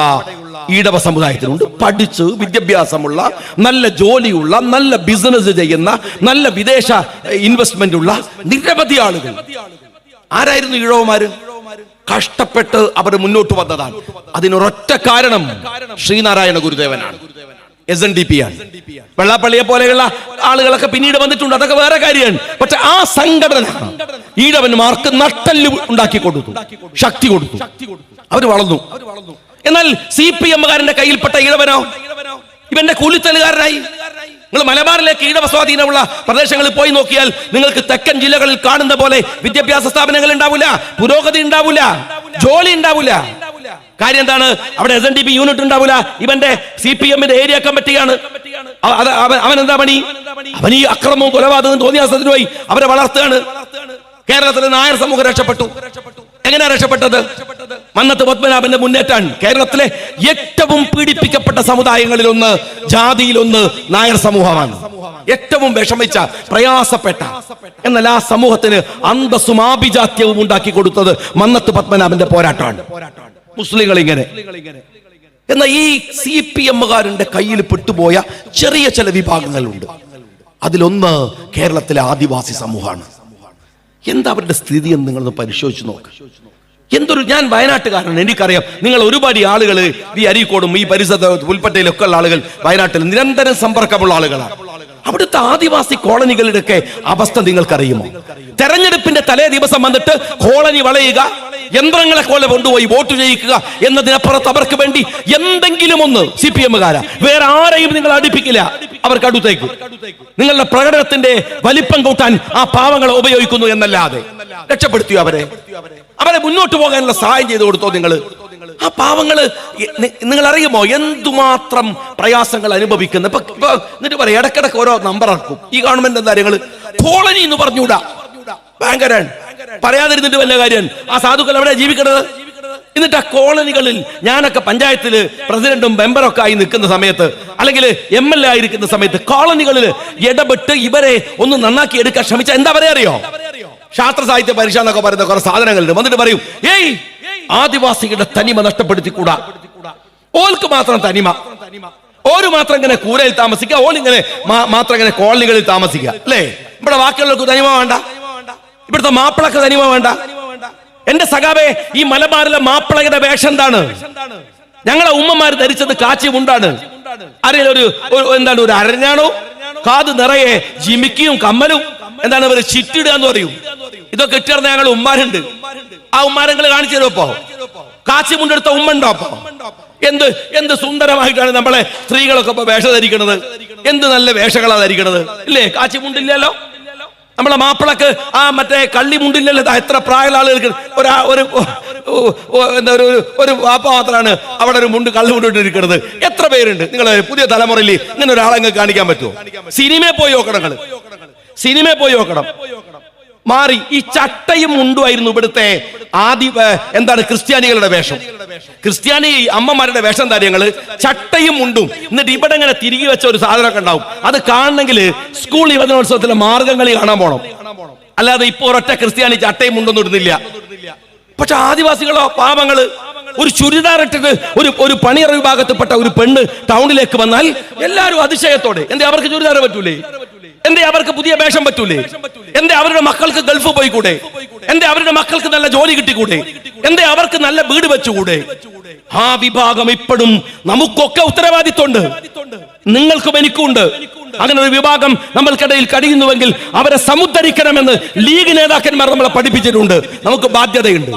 ഈഴവ സമുദായത്തിനുണ്ട്. പഠിച്ച് വിദ്യാഭ്യാസമുള്ള, നല്ല ജോലിയുള്ള, നല്ല ബിസിനസ് ചെയ്യുന്ന, നല്ല വിദേശ ഇൻവെസ്റ്റ്മെന്റ് ഉള്ള നിരവധി ആളുകൾ. ആരായിരുന്നു ഈഴവന്മാര്? കഷ്ടപ്പെട്ട് അവർ മുന്നോട്ട് വന്നതാണ്. അതിനൊരൊറ്റ കാരണം ശ്രീനാരായണ ഗുരുദേവനാണ്, SNDP ആണ്. വെള്ളാപ്പള്ളിയെ പോലെയുള്ള ആളുകളൊക്കെ പിന്നീട് വന്നിട്ടുണ്ട്, അതൊക്കെ വേറെ കാര്യമാണ്. പക്ഷെ ആ സംഘടന ഈഴവന്മാർക്ക് നട്ടെല്ല് ഉണ്ടാക്കി കൊടുത്തു, ശക്തി കൊടുത്തു, അവർ വളർന്നു. എന്നാൽ CPM-കാരന്റെ കയ്യിൽപ്പെട്ട ഈഴവനോ ഇവന്റെ കൂലിത്തലുകാരനായി. നിങ്ങൾ മലബാറിലേക്ക് ഈഴവ സ്വാധീനമുള്ള പ്രദേശങ്ങളിൽ പോയി നോക്കിയാൽ നിങ്ങൾക്ക് തെക്കൻ ജില്ലകളിൽ കാണുന്ന പോലെ വിദ്യാഭ്യാസ സ്ഥാപനങ്ങൾ ഉണ്ടാവില്ല, പുരോഗതി ഉണ്ടാവില്ല, ജോലി ഉണ്ടാവില്ല. കാര്യം എന്താണ്? അവിടെ SNDP യൂണിറ്റ് ഉണ്ടാവില്ല. ഇവന്റെ CPM-ന്റെ ഏരിയ കമ്മിറ്റിയാണ്. അവൻ എന്താ പണി? അവൻ ഈ അക്രമവും കൊലപാതകവും തോന്നിയാസത്തിന് പോയി അവരെ വളർത്തുകയാണ്. കേരളത്തിലെ നായർ സമൂഹം രക്ഷപ്പെട്ടു. എങ്ങനെയാ രക്ഷപ്പെട്ടത്? മന്നത്ത് പത്മനാഭന്റെ മുന്നേറ്റാണ്. കേരളത്തിലെ ഏറ്റവും പീഡിപ്പിക്കപ്പെട്ട സമുദായങ്ങളിൽ ഒന്ന്, ജാതിയിലൊന്ന് നായർ സമൂഹമാണ്. ഏറ്റവും വിഷമിച്ച, പ്രയാസപ്പെട്ട, എന്നാൽ ആ സമൂഹത്തിന് അന്തസ്സും ആഭിജാത്യവും ഉണ്ടാക്കി കൊടുത്തത് മന്നത്ത് പത്മനാഭന്റെ പോരാട്ടമാണ്. മുസ്ലിങ്ങൾ ഇങ്ങനെ. എന്നാൽ ഈ CPM-കാരന്റെ കയ്യിൽ പെട്ടുപോയ ചെറിയ ചില വിഭാഗങ്ങളുണ്ട്. അതിലൊന്ന് കേരളത്തിലെ ആദിവാസി സമൂഹമാണ്. എന്താ അവരുടെ സ്ഥിതി എന്ന് നിങ്ങളൊന്ന് പരിശോധിച്ച് നോക്ക്. ഞാൻ വയനാട്ടുകാരനാണ്, എനിക്കറിയാം. നിങ്ങൾ ഒരുപാട് ആളുകൾ ഈ അരീക്കോടും ഈ പരിസരത്ത് പുൽപ്പറ്റയിലൊക്കെ ഉള്ള ആളുകൾ വയനാട്ടിൽ നിരന്തരം സമ്പർക്കമുള്ള ആളുകളാണ്. അവിടുത്തെ ആദിവാസി കോളനികളുടെയൊക്കെ അവസ്ഥ നിങ്ങൾക്കറിയുമോ? തെരഞ്ഞെടുപ്പിന്റെ തലേ ദിവസം വന്നിട്ട് കോളനി വളയുക, യന്ത്രങ്ങളെ പോലെ കൊണ്ടുപോയി വോട്ട് ചെയ്യിക്കുക എന്നതിനപ്പുറത്ത് അവർക്ക് വേണ്ടി എന്തെങ്കിലും ഒന്ന് CPM-കാരാ വേറെ ആരെയും നിങ്ങൾ അടുപ്പിക്കില്ല അവർക്ക് അടുത്തേക്ക്. നിങ്ങളുടെ പ്രകടനത്തിന്റെ വലിപ്പം കൂട്ടാൻ ആ പാവങ്ങളെ ഉപയോഗിക്കുന്നു എന്നല്ലാതെ രക്ഷപ്പെടുത്തിയോ അവരെ മുന്നോട്ട് പോകാനുള്ള സഹായം ചെയ്തു കൊടുത്തോ നിങ്ങൾ? ആ പാവങ്ങള് നിങ്ങൾ അറിയുമോ എന്തുമാത്രം പ്രയാസങ്ങൾ അനുഭവിക്കുന്നു? ഇപ്പൊ എന്നിട്ട് പറയാം ഇടക്കിടക്ക് ഓരോ നമ്പർ ഇറക്കും ഈ ഗവൺമെന്റ്. എന്താ കാര്യങ്ങള് കോളനി എന്ന് പറഞ്ഞുകൂടാ, ഭയങ്കരാണ്. പറയാതിരുന്നിട്ട് വല്ല കാര്യം. ആ സാധുക്കൾ എവിടെ ജീവിക്കുന്നത്? എന്നിട്ട് ആ കോളനികളിൽ ഞാനൊക്കെ പഞ്ചായത്തില് പ്രസിഡന്റും മെമ്പറൊക്കെ ആയി നിൽക്കുന്ന സമയത്ത്, അല്ലെങ്കിൽ MLA ആയിരിക്കുന്ന സമയത്ത് കോളനികളിൽ ഇടപെട്ട് ഇവരെ ഒന്ന് നന്നാക്കി എടുക്കാൻ ശ്രമിച്ച എന്താ പറയാ അറിയോ? ശാസ്ത്ര സാഹിത്യ പരീക്ഷ എന്നൊക്കെ പറയുന്ന കുറെ സാധനങ്ങളുണ്ട്. വന്നിട്ട് പറയും ഏയ് ആദിവാസികളുടെ തനിമ നഷ്ടപ്പെടുത്തിക്കൂടാ, ഓൾക്ക് മാത്രം തനിമ, ഓര് മാത്രം ഇങ്ങനെ കൂരയിൽ താമസിക്കുക, ഓലിങ്ങനെ മാത്രം ഇങ്ങനെ കോളനികളിൽ താമസിക്കുക അല്ലേ? ഇവിടെ ബാക്കിയുള്ളവർക്ക് തനിമ വേണ്ട, ഇവിടുത്തെ മാപ്പിളക്ക് തനിമ വേണ്ട. എന്റെ സഖാവേ, ഈ മലബാറിലെ മാപ്പിളയുടെ വേഷം എന്താണ്? ഞങ്ങളെ ഉമ്മമാര് ധരിച്ചത് കാച്ചി മുണ്ടാണ്. അറിയില്ല, എന്താണ് ഒരു അരഞ്ഞാണോ, കാത് നിറയെ ജിമിക്കിയും കമ്മലും, എന്താണ് ഒരു ചിറ്റിടുക എന്ന് പറയും. ഇതൊക്കെ ഇട്ടിരുന്ന ഞങ്ങൾ ഉമ്മാരുണ്ട്. ആ ഉമ്മാരങ്ങൾ കാണിച്ചു തരുമോ? കാച്ചി മുണ്ടെടുത്ത ഉമ്മ ഉണ്ടോ? അപ്പൊ എന്ത് സുന്ദരമായിട്ടാണ് നമ്മളെ സ്ത്രീകളൊക്കെ ഇപ്പൊ വേഷം ധരിക്കണത്. എന്ത് നല്ല വേഷങ്ങളാ ധരിക്കണത് ഇല്ലേ? കാച്ചി മുണ്ടില്ലല്ലോ. നമ്മളെ മാപ്പിളക്ക് ആ മറ്റേ കള്ളി മുണ്ടില്ലല്ലോ. എത്ര പ്രായമുള്ള ആളുകൾക്ക് ഒരു വാപ്പ മാത്രമാണ് അവിടെ ഒരു മുണ്ട് കള്ളി മുണ്ടിട്ടിരിക്കുന്നത്. എത്ര പേരുണ്ട്? നിങ്ങൾ പുതിയ തലമുറയിൽ ഇങ്ങനെ ഒരാളെ കാണിക്കാൻ പറ്റുമോ? സിനിമയിൽ പോയി നോക്കണം, സിനിമയിൽ പോയി നോക്കണം. മാറി. ഈ ചട്ടയും മുണ്ടുമായിരുന്നു ഇവിടുത്തെ എന്താണ് ക്രിസ്ത്യാനികളുടെ വേഷം. ക്രിസ്ത്യാനി അമ്മമാരുടെ വേഷം കാര്യങ്ങള് ചട്ടയും മുണ്ടും. എന്നിട്ട് ഇവിടെ ഇങ്ങനെ തിരികെ വെച്ച ഒരു സാധനമൊക്കെ ഉണ്ടാവും. അത് കാണണമെങ്കിൽ സ്കൂൾ യുവജനോത്സവത്തിലെ മാർഗംകളി കാണാൻ പോണം. അല്ലാതെ ഇപ്പൊ ഒരൊറ്റ ക്രിസ്ത്യാനി ചട്ടയും മുണ്ടൊന്നും ഇടുന്നില്ല. പക്ഷെ ആദിവാസികളോ പാവങ്ങള് ഒരു ചുരിദാർ ഇട്ടിട്ട് ഒരു പണിയറ വിഭാഗത്തിൽപ്പെട്ട ഒരു പെണ്ണ് ടൗണിലേക്ക് വന്നാൽ എല്ലാവരും അതിശയത്തോടെ എന്തേ അവർക്ക് ചുരിദാർ പറ്റൂലേ? എന്തേ അവർക്ക് പുതിയ വേഷം പറ്റൂലേ? എന്തേ അവരുടെ മക്കൾക്ക് ഗൾഫ് പോയിക്കൂടെ? എന്തേ അവരുടെ മക്കൾക്ക് നല്ല ജോലി കിട്ടിക്കൂടെ? എന്തേ അവർക്ക് നല്ല വീട് വെച്ചുകൂടെ? ആ വിഭാഗം ഇപ്പോഴും നമുക്കൊക്കെ ഉത്തരവാദിത്വമുണ്ട്, നിങ്ങൾക്കും എനിക്കും ഉണ്ട്. അങ്ങനെ ഒരു വിഭാഗം നമ്മൾക്കിടയിൽ കഴിയുന്നുവെങ്കിൽ അവരെ സമുദ്ധരിക്കണമെന്ന് ലീഗ് നേതാക്കന്മാർ നമ്മളെ പഠിപ്പിച്ചിട്ടുണ്ട്. നമുക്ക് ബാധ്യതയുണ്ട്.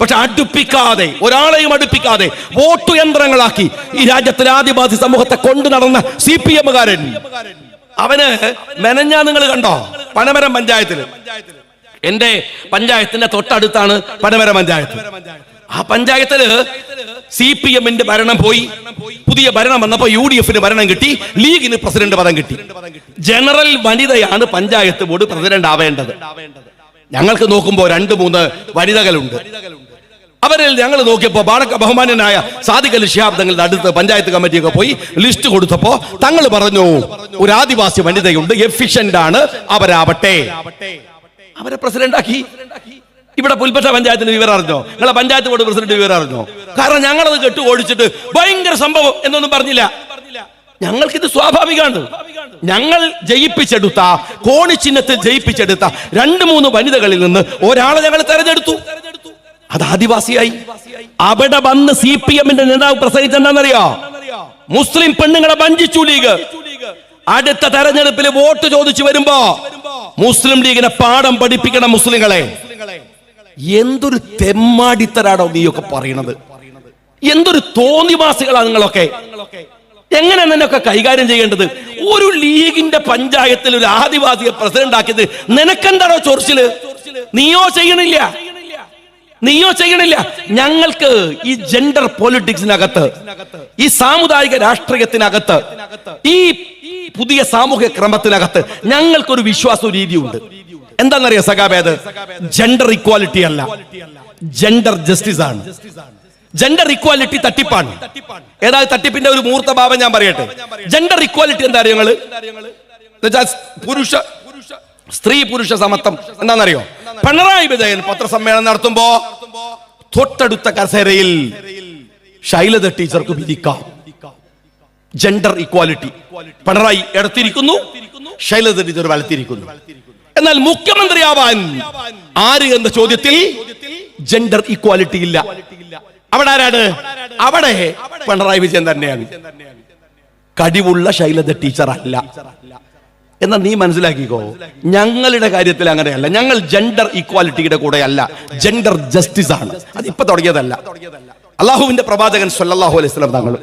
പക്ഷെ അടുപ്പിക്കാതെ, ഒരാളെയും അടുപ്പിക്കാതെ വോട്ടു യന്ത്രങ്ങളാക്കി ഈ രാജ്യത്തിലെ ആദിവാസി സമൂഹത്തെ കൊണ്ടു നടന്ന CPM-കാരൻ അവന് മെനഞ്ഞാ നിങ്ങൾ കണ്ടോ? പനമരം പഞ്ചായത്തില്, എന്റെ പഞ്ചായത്തിന്റെ തൊട്ടടുത്താണ് പനമരം പഞ്ചായത്ത്. ആ പഞ്ചായത്തില് CPM-ന്റെ ഭരണം പോയി, പുതിയ ഭരണം വന്നപ്പോ UDF-ന് ഭരണം കിട്ടി, ലീഗിന് പ്രസിഡന്റ് പദം കിട്ടി. ജനറൽ വനിതയാണ് പഞ്ചായത്ത് ബോർഡ് പ്രസിഡന്റ് ആവേണ്ടത്. ഞങ്ങൾക്ക് നോക്കുമ്പോ 2-3 വനിതകളുണ്ട്. അവരിൽ ഞങ്ങൾ നോക്കിയപ്പോ ബഹുമാന്യനായ സാദിഖ് അലി ശിഹാബ് തങ്ങളുടെ അടുത്ത് പഞ്ചായത്ത് കമ്മിറ്റിയൊക്കെ പോയി ലിസ്റ്റ് കൊടുത്തപ്പോ തങ്ങൾ പറഞ്ഞു ഒരു ആദിവാസി വനിതയുണ്ട്, എഫിഷ്യന്റ് ആണ്, അവരാവട്ടെ. അവരെ പ്രസിഡന്റ് ആക്കി. ഇവിടെ പുൽപ്പറ്റ പഞ്ചായത്തിന് വിവരം അറിഞ്ഞോ? നിങ്ങളെ പഞ്ചായത്ത് ബോർഡ് പ്രസിഡന്റ് വിവരം അറിഞ്ഞോ? കാരണം ഞങ്ങളത് കെട്ടു ഓടിച്ചിട്ട് ഭയങ്കര സംഭവം എന്നൊന്നും പറഞ്ഞില്ല. ഞങ്ങൾക്കിത് സ്വാഭാവികമാണ്. ഞങ്ങൾ ജയിപ്പിച്ചെടുത്ത, കോണി ചിഹ്നത്തിൽ ജയിപ്പിച്ചെടുത്ത 2-3 വനിതകളിൽ നിന്ന് ഒരാളെ ഞങ്ങൾ തെരഞ്ഞെടുത്തു. അത് ആദിവാസിയായി. അവിടെ വന്ന് CPM-ന്റെ നേതാവ് പ്രസംഗിച്ചെന്താണെന്നറിയോ? മുസ്ലിം പെണ്ണുങ്ങളെ വഞ്ചിച്ചു ലീഗ്. അടുത്ത തെരഞ്ഞെടുപ്പിൽ വോട്ട് ചോദിച്ചു വരുമ്പോ മുസ്ലിം ലീഗിനെ പാഠം പഠിപ്പിക്കണം മുസ്ലിങ്ങളെ. എന്തൊരു തെമ്മാടിത്തരാണോ നീയൊക്കെ പറയണത്? എന്തൊരു തോന്നിവാസികളാണ് നിങ്ങളൊക്കെ. എങ്ങനെ നിന്നൊക്കെ കൈകാര്യം ചെയ്യേണ്ടത്? ഒരു ലീഗിന്റെ പഞ്ചായത്തിൽ ഒരു ആദിവാസിയെ പ്രസിഡന്റ് ആക്കിയത് നിനക്കെന്താണോ ചൊറിച്ചില്? നീയോ ചെയ്യണില്ല. ഞങ്ങൾക്ക് ഈ ജെൻഡർ പൊളിറ്റിക്സിനകത്ത്, ഈ സാമുദായിക രാഷ്ട്രീയത്തിനകത്ത്, ഈ പുതിയ സാമൂഹ്യ ക്രമത്തിനകത്ത് ഞങ്ങൾക്കൊരു വിശ്വാസ രീതിയുണ്ട്. എന്താണെന്നറിയാം സഖാബേത്? ജെൻഡർ ഇക്വാലിറ്റി അല്ല, ജെൻഡർ ജസ്റ്റിസ് ആണ്. ജെൻഡർ ഇക്വാലിറ്റി തട്ടിപ്പാണ്. ഏതായാലും തട്ടിപ്പിന്റെ ഒരു മൂർത്തഭാവം ഞാൻ പറയട്ടെ. ജെൻഡർ ഇക്വാലിറ്റി എന്താ അറിയോ നിങ്ങള്? സ്ത്രീ പുരുഷ സമത്വം എന്താണെന്നറിയോ? പിണറായി വിജയൻ പത്രസമ്മേളനം നടത്തുമ്പോ തൊട്ടടുത്ത കസേരയിൽ ശൈലജ ടീച്ചർക്ക് വിധിക്കാം. Gender equality. പിണറായി ഇടത്തിരിക്കുന്നു, ശൈലജ ടീച്ചർ വലത്തിരിക്കുന്നു. എന്നാൽ മുഖ്യമന്ത്രിയാവാൻ ആര് എന്ന ചോദ്യത്തിൽ ജെൻഡർ ഇക്വാലിറ്റി ഇല്ല. അവിടെ ആരാണ്? അവിടെ പിണറായി വിജയൻ തന്നെയാണ്. കഴിവുള്ള ശൈലജ ടീച്ചർ അല്ല. എന്നാൽ നീ മനസ്സിലാക്കിക്കോ, ഞങ്ങളുടെ കാര്യത്തിൽ അങ്ങനെയല്ല. ഞങ്ങൾ ജെൻഡർ ഈക്വാലിറ്റിയുടെ കൂടെയല്ല, ജെൻഡർ ജസ്റ്റിസ് ആണ്. അത് ഇപ്പൊ തുടങ്ങിയതല്ല. അള്ളാഹുവിന്റെ പ്രവാചകൻ സല്ലല്ലാഹു അലൈഹി വസല്ലം തങ്ങൾ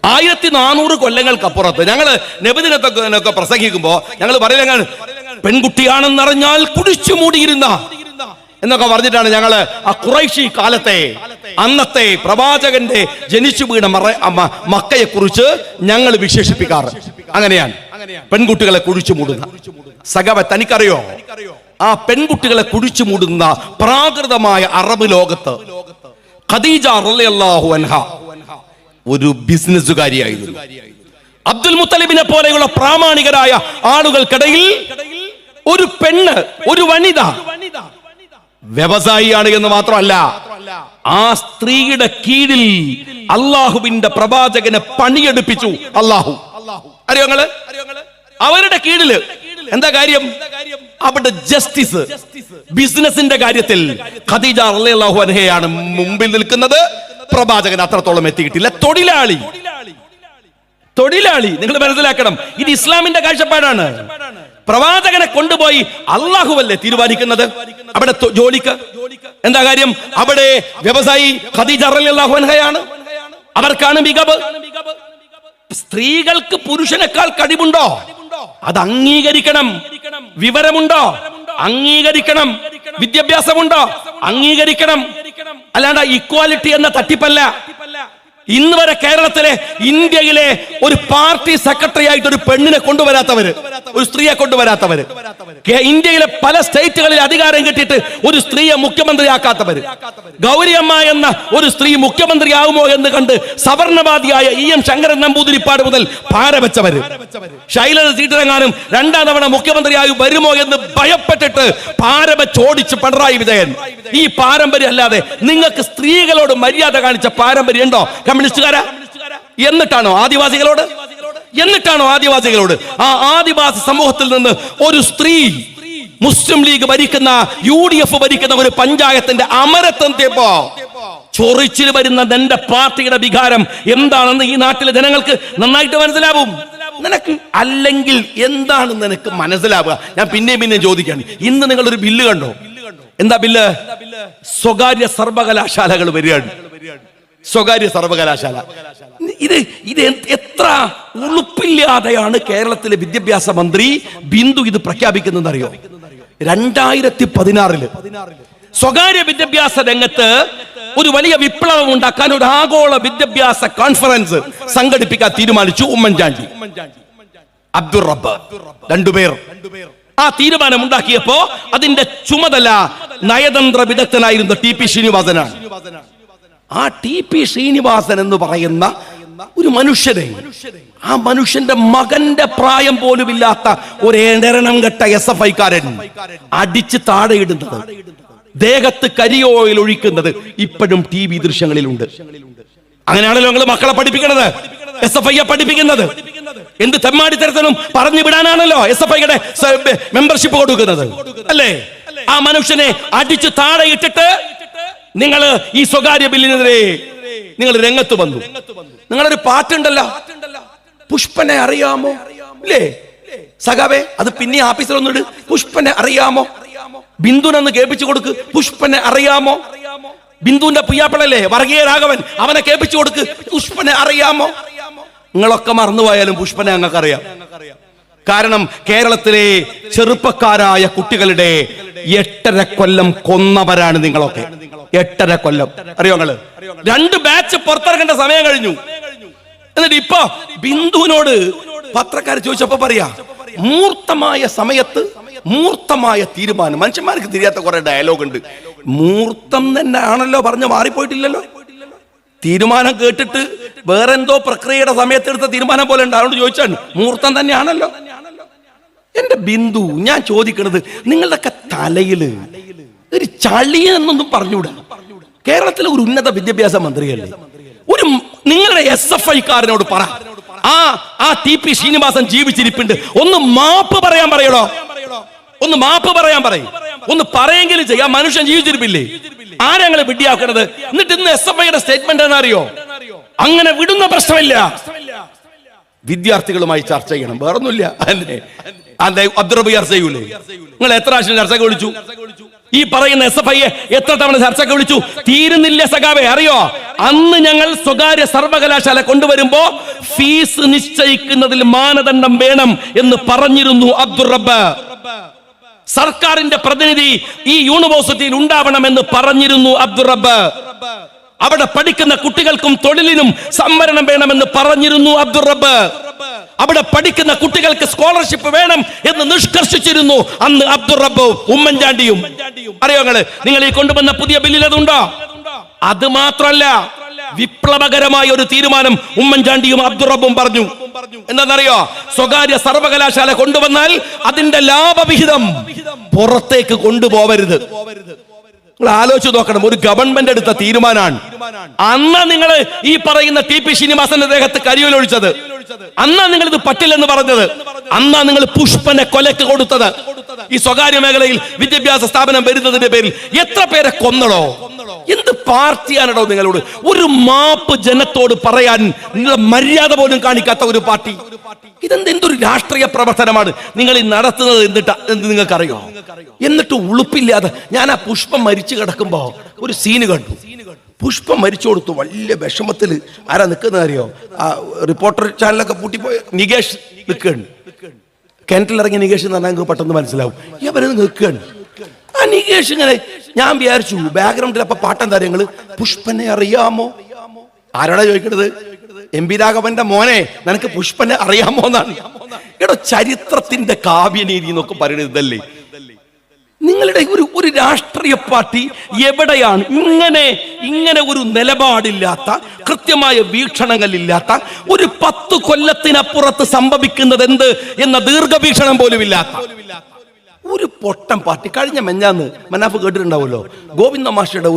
1400 കൊല്ലങ്ങൾക്കപ്പുറത്ത് ഞങ്ങള് നബിദിനത്തൊക്കെ പ്രസംഗിക്കുമ്പോ ഞങ്ങൾ പറയില്ല, പെൺകുട്ടിയാണെന്നറിഞ്ഞാൽ കുടിച്ചു മൂടിയിരുന്ന എന്നൊക്കെ പറഞ്ഞിട്ടാണ് ഞങ്ങള് ആ ഖുറൈശി കാലത്തെ അന്നത്തെ പ്രവാചകന്റെ ജനിച്ചു വീണ മക്കയെ കുറിച്ച് ഞങ്ങൾ വിശേഷിപ്പിക്കാറ്. അങ്ങനെയാണ് പെൺകുട്ടികളെ കുഴിച്ചു മൂടുന്ന. സഖാവ, തനിക്കറിയോ ആ പെൺകുട്ടികളെ കുഴിച്ചു മൂടുന്ന പ്രാകൃതമായ അറബ് ലോകത്ത് ഖദീജ റളിയല്ലാഹു അൻഹ ഒരു ബിസിനസ്സുകാരിയായിരുന്നു. അബ്ദുൽ മുത്തലിബിനെ പോലെയുള്ള പ്രാമാണികരായ ആളുകൾക്കിടയിൽ ഒരു പെണ്ണ്, ഒരു വനിത വ്യവസായിയാണ് എന്ന് മാത്രമല്ല, ആ സ്ത്രീയുടെ കീഴിൽ അള്ളാഹുവിന്റെ പ്രവാചകനെ പണിയെടുപ്പിച്ചു. അള്ളാഹു അറിയോ നിങ്ങള്? അവരുടെ കീഴില് എന്താ കാര്യം? അവിടെ ജസ്റ്റിസ്, ബിസിനസിന്റെ കാര്യത്തിൽ ഖദീജ റളിയല്ലാഹു അൻഹയാണ് മുമ്പിൽ നിൽക്കുന്നത്. പ്രവാചകൻ അത്രത്തോളം എത്തിയിട്ടില്ല. തൊഴിലാളി നിങ്ങൾ മനസ്സിലാക്കണം, ഇത് ഇസ്ലാമിന്റെ കാഴ്ചപ്പാടാണ്. പ്രവാചകനെ കൊണ്ടുപോയി അള്ളാഹുവല്ലേ തീരുമാനിക്കുന്നത് അവിടെ ജോലിക്ക്. എന്താ കാര്യം? അവിടെ വ്യവസായി ഖദീജ റളിയല്ലാഹു അൻഹയാണ്, അവർക്കാണ് മികവ്. സ്ത്രീകൾക്ക് പുരുഷനേക്കാൾ കഴിവുണ്ടോ? അത് അംഗീകരിക്കണം. വിവരമുണ്ടോ? അംഗീകരിക്കണം. വിദ്യാഭ്യാസമുണ്ടോ? അംഗീകരിക്കണം. അല്ലാണ്ട് ഇക്വാലിറ്റി എന്ന തട്ടിപ്പല്ല. ഇന്ന് വരെ കേരളത്തിലെ, ഇന്ത്യയിലെ ഒരു പാർട്ടി സെക്രട്ടറി ആയിട്ട് ഒരു പെണ്ണിനെ കൊണ്ടുവരാത്തവര്, ഒരു സ്ത്രീയെ കൊണ്ടുവരാത്തവര്, ഇന്ത്യയിലെ പല സ്റ്റേറ്റുകളിൽ അധികാരം കിട്ടിയിട്ട് ഒരു സ്ത്രീയെ മുഖ്യമന്ത്രിയാക്കാത്തവര്, ഗൗരിയമ്മ എന്ന ഒരു സ്ത്രീ മുഖ്യമന്ത്രിയാകുമോ എന്ന് കണ്ട് സവർണവാദിയായ EM ശങ്കരൻ നമ്പൂതിരിപ്പാട് മുതൽ പാര വെച്ചവര്, ശൈലജ സീറ്റിറങ്ങാനും 2ാം തവണ മുഖ്യമന്ത്രിയായി വരുമോ എന്ന് ഭയപ്പെട്ടിട്ട് പാര വെച്ചോടിച്ച് പിണറായി വിജയൻ. ഈ പാരമ്പര്യം അല്ലാതെ നിങ്ങൾക്ക് സ്ത്രീകളോട് മര്യാദ കാണിച്ച പാരമ്പര്യം ഉണ്ടോ കമ്മ്യൂണിസ്റ്റുകാരാ? എന്നിട്ടാണോ ആദിവാസികളോട് ആ ആദിവാസി സമൂഹത്തിൽ നിന്ന് ഒരു സ്ത്രീ മുസ്ലിം ലീഗ് ഭരിക്കുന്ന, UDF ഭരിക്കുന്ന ഒരു പഞ്ചായത്തിന്റെ അമരത്വത്തിയപ്പോ ചൊറിച്ചിൽ വരുന്ന നിന്റെ പാർട്ടിയുടെ വികാരം എന്താണെന്ന് ഈ നാട്ടിലെ ജനങ്ങൾക്ക് നന്നായിട്ട് മനസ്സിലാവും. നിനക്ക് അല്ലെങ്കിൽ എന്താണ് നിനക്ക് മനസ്സിലാവുക? ഞാൻ പിന്നെ ചോദിക്കാണ്. ഇന്ന് നിങ്ങളൊരു ബില്ല് കണ്ടോ? എന്താ ബില്ല്? സ്വകാര്യ സർവകലാശാലകൾ വരികയാണ്. സ്വകാര്യ സർവകലാശാല. ഇത് എത്ര ഉളുപ്പില്ലാതെയാണ് കേരളത്തിലെ വിദ്യാഭ്യാസ മന്ത്രി ബിന്ദു ഇത് പ്രഖ്യാപിക്കുന്നത് അറിയോ? 2016 സ്വകാര്യ വിദ്യാഭ്യാസ രംഗത്ത് ഒരു വലിയ വിപ്ലവം ഉണ്ടാക്കാൻ ഒരു ആഗോള വിദ്യാഭ്യാസ കോൺഫറൻസ് സംഘടിപ്പിക്കാൻ തീരുമാനിച്ചു ഉമ്മൻചാണ്ടി, അബ്ദുൾ റബ്ബ്, രണ്ടുപേർ. ആ തീരുമാനം ഉണ്ടാക്കിയപ്പോ അതിന്റെ ചുമതല നയതന്ത്ര വിദഗ്ധനായിരുന്ന TP ശ്രീനിവാസനാണ്. ആ TP ശ്രീനിവാസൻ എന്ന് പറയുന്ന ഒരു മനുഷ്യനെ, ആ മനുഷ്യന്റെ മകന്റെ പ്രായം പോലും ഇല്ലാത്ത ഒരു എണ്ണം കെട്ട SFI-കാരൻ അടിച്ച് താഴെയിടുന്നത്, ദേഹത്ത് കരിയോയിൽ ഒഴിക്കുന്നത് ഇപ്പോഴും TV ദൃശ്യങ്ങളിലുണ്ട്. അങ്ങനെയാണല്ലോ നിങ്ങൾ മക്കളെ പഠിപ്പിക്കുന്നത്, SFI-യെ പഠിപ്പിക്കുന്നത്. എന്ത് തെമ്മാടിത്തരത്തിനും പറഞ്ഞു വിടാനാണല്ലോ SFI-യുടെ മെമ്പർഷിപ്പ് കൊടുക്കുന്നത്, അല്ലേ? ആ മനുഷ്യനെ അടിച്ച് താഴെയിട്ടിട്ട് നിങ്ങൾ ഈ സ്വകാര്യ ബില്ലിനെതിരെ നിങ്ങൾ രംഗത്ത് വന്നു. നിങ്ങളൊരു പാട്ടുണ്ടല്ലോ, പുഷ്പനെ അറിയാമോ? ഇല്ലേ സഖാവേ? അത് പിന്നെ ആഫീസറൊന്നിട്, പുഷ്പനെ അറിയാമോ? ബിന്ദുനൊന്ന് കേൾപ്പിച്ചു കൊടുക്ക്, പുഷ്പനെ അറിയാമോ? ബിന്ദുവിന്റെ പുയ്യാപ്പിളല്ലേ വർഗീയ രാഘവൻ, അവനെ കേൾപ്പിച്ചു കൊടുക്ക്, പുഷ്പനെ അറിയാമോ? നിങ്ങളൊക്കെ മറന്നുപോയാലും പുഷ്പനെ ഞങ്ങൾക്ക് അറിയാം. കാരണം കേരളത്തിലെ ചെറുപ്പക്കാരായ കുട്ടികളുടെ 8.5 കൊല്ലം കൊന്നവരാണ് നിങ്ങളൊക്കെ. 8.5 കൊല്ലം അറിയോ നിങ്ങള്? 2 ബാച്ച് പുറത്തിറങ്ങേണ്ട സമയം കഴിഞ്ഞു. എന്നിട്ട് ഇപ്പൊ ബിന്ദുവിനോട് പത്രക്കാർ ചോദിച്ചപ്പോ പറയാ, മൂർത്തമായ സമയത്ത് മൂർത്തമായ തീരുമാനം. മനുഷ്യന്മാർക്ക് തിരിയാത്ത കുറെ ഡയലോഗ് ഉണ്ട്. മൂർത്തം തന്നെ ആണല്ലോ പറഞ്ഞു, മാറിപ്പോയിട്ടില്ലല്ലോ. തീരുമാനം കേട്ടിട്ട് വേറെന്തോ പ്രക്രിയയുടെ സമയത്ത് എടുത്ത തീരുമാനം പോലെ ഉണ്ട്. അതുകൊണ്ട് ചോദിച്ചാണ്, മൂർത്തം തന്നെയാണല്ലോ. എന്റെ ബിന്ദു, ഞാൻ ചോദിക്കണത്, നിങ്ങളുടെയൊക്കെ തലയില് ഒരു ചളിയെന്നൊന്നും പറഞ്ഞുകൂടാ. കേരളത്തിലെ ഒരു ഉന്നത വിദ്യാഭ്യാസ മന്ത്രിയല്ലേ, ഒരു നിങ്ങളുടെ SFI-കാരനോട് പറ, ആ TP ശ്രീനിവാസൻ ജീവിച്ചിരിപ്പുണ്ട്, ഒന്ന് മാപ്പ് പറയാൻ പറയണോ? ഒന്ന് മാപ്പ് പറയാൻ പറയും. ഒന്ന് പറയെങ്കിലും ചെയ്യാം. മനുഷ്യൻ ജീവിച്ചിരിപ്പില്ലേ? ആരെങ്കിലും വിഡ്ഢിയാക്കണത്? എന്നിട്ട് ഇന്ന് SFI-യുടെ സ്റ്റേറ്റ്മെന്റ് എന്നറിയോ? അങ്ങനെ വിടുന്ന പ്രശ്നമില്ല, വിദ്യാർത്ഥികളുമായി ചർച്ച ചെയ്യണം, വേറൊന്നുമില്ല. അതെ, അബ്ദുൾ റബ്ബി ചർച്ച ചെയ്യൂലേ? നിങ്ങൾ എത്ര പ്രാവശ്യം ചർച്ചയ്ക്ക് വിളിച്ചു? ഈ പറയുന്ന SFI എത്ര തവണ ചർച്ചയ്ക്ക് വിളിച്ചു? തീരുന്നില്ല സഖാവേ. അറിയോ, അന്ന് ഞങ്ങൾ സ്വകാര്യ സർവകലാശാല കൊണ്ടുവരുമ്പോ ഫീസ് നിശ്ചയിക്കുന്നതിൽ മാനദണ്ഡം വേണം എന്ന് പറഞ്ഞിരുന്നു അബ്ദുൾ റബ്ബ്. സർക്കാരിന്റെ പ്രതിനിധി ഈ യൂണിവേഴ്സിറ്റിയിൽ ഉണ്ടാവണമെന്ന് പറഞ്ഞിരുന്നു അബ്ദുൾ റബ്ബ്. അവിടെ പഠിക്കുന്ന കുട്ടികൾക്കും തൊഴിലിനും സംവരണം വേണമെന്ന് പറഞ്ഞിരുന്നു അബ്ദുൾ റബ്ബ്. അവിടെ പഠിക്കുന്ന കുട്ടികൾക്ക് സ്കോളർഷിപ്പ് വേണം എന്ന് നിഷ്കർഷിച്ചിരുന്നു അന്ന് അബ്ദുൾ റബ്ബ്, ഉമ്മൻചാണ്ടിയും. അറിയോ നിങ്ങൾ ഈ കൊണ്ടുവന്ന പുതിയ ബില്ലിൽ അതുണ്ടോ? അത് മാത്രമല്ല, വിപ്ലവകരമായ ഒരു തീരുമാനം ഉമ്മൻചാണ്ടിയും അബ്ദുൾ റബ്ബും പറഞ്ഞു. എന്താണെന്നറിയോ? സ്വകാര്യ സർവകലാശാല കൊണ്ടുവന്നാൽ അതിന്റെ ലാഭവിഹിതം പുറത്തേക്ക് കൊണ്ടുപോകരുത്. നിങ്ങൾ ആലോചിച്ച് നോക്കണം, ഒരു ഗവൺമെന്റ് എടുത്ത തീരുമാനമാണ്. അന്ന് നിങ്ങൾ ഈ പറയുന്ന TP ശ്രീനിവാസന്റെ ദേഹത്ത് കരിയോലൊഴിച്ചത്, അന്നാ നിങ്ങൾ ഇത് പറ്റില്ലെന്ന് പറഞ്ഞത്, അന്നാ നിങ്ങൾ പുഷ്പനെ കൊലക്ക് കൊടുത്തത്. ഈ സ്വകാര്യ മേഖലയിൽ വിദ്യാഭ്യാസ സ്ഥാപനം വരുന്നതിന്റെ പേരിൽ എത്ര പേരെ കൊന്നടോ? എന്ത് പാർട്ടിയാണോ നിങ്ങളോട്? ഒരു മാപ്പ് ജനത്തോട് പറയാൻ നിങ്ങൾ മര്യാദ പോലും കാണിക്കാത്ത ഒരു പാർട്ടി. എന്തൊരു രാഷ്ട്രീയ പ്രവർത്തനമാണ് നിങ്ങൾ ഈ നടത്തുന്നത് എന്ന് നിങ്ങൾക്കറിയോ? എന്നിട്ട് ഉളുപ്പില്ലാതെ ഞാൻ ആ പുഷ്പം മരിച്ചു കിടക്കുമ്പോ ഒരു സീന് കണ്ടു. പുഷ്പം മരിച്ചു കൊടുത്തു, വലിയ വിഷമത്തിൽ. ആരാ നിൽക്കുന്നത് അറിയോ? ആ റിപ്പോർട്ടർ ചാനലൊക്കെ പൂട്ടിപ്പോയ നികേഷ് നിൽക്കുകയാണ്. കിണറ്റിലിറങ്ങിയ നികേഷ് എന്ന് പറഞ്ഞാൽ പെട്ടെന്ന് മനസ്സിലാവും. ഇവരത് നിൽക്കുകയാണ്. ആ നികേഷ് ഇങ്ങനെ, ഞാൻ വിചാരിച്ചു ബാക്ക്ഗ്രൗണ്ടിൽ അപ്പൊ പാട്ടെന്താ നിങ്ങൾ പുഷ്പനെ അറിയാമോ? ആരോടാ ചോദിക്കണത്? MP രാഘവന്റെ മോനെ, നിനക്ക് പുഷ്പനെ അറിയാമോ എന്നാണ്. എടോ, ചരിത്രത്തിന്റെ കാവ്യനീതി എന്നൊക്കെ പറയുന്നത് ഇതല്ലേ? നിങ്ങളുടെ ഒരു രാഷ്ട്രീയ പാർട്ടി എവിടെയാണ് ഇങ്ങനെ ഒരു നിലപാടില്ലാത്ത, കൃത്യമായ വീക്ഷണങ്ങളില്ലാത്ത, ഒരു 10 കൊല്ലത്തിനപ്പുറത്ത് സംഭവിക്കുന്നത് എന്ത് എന്ന ദീർഘവീക്ഷണം പോലും ഇല്ലാത്ത ഒരു പൊട്ടം പാർട്ടി. കഴിഞ്ഞ മെഞ്ഞാന്ന് മനാഫ് കേട്ടിട്ടുണ്ടാവുമല്ലോ, ഗോവിന്ദ മാഷയുടെ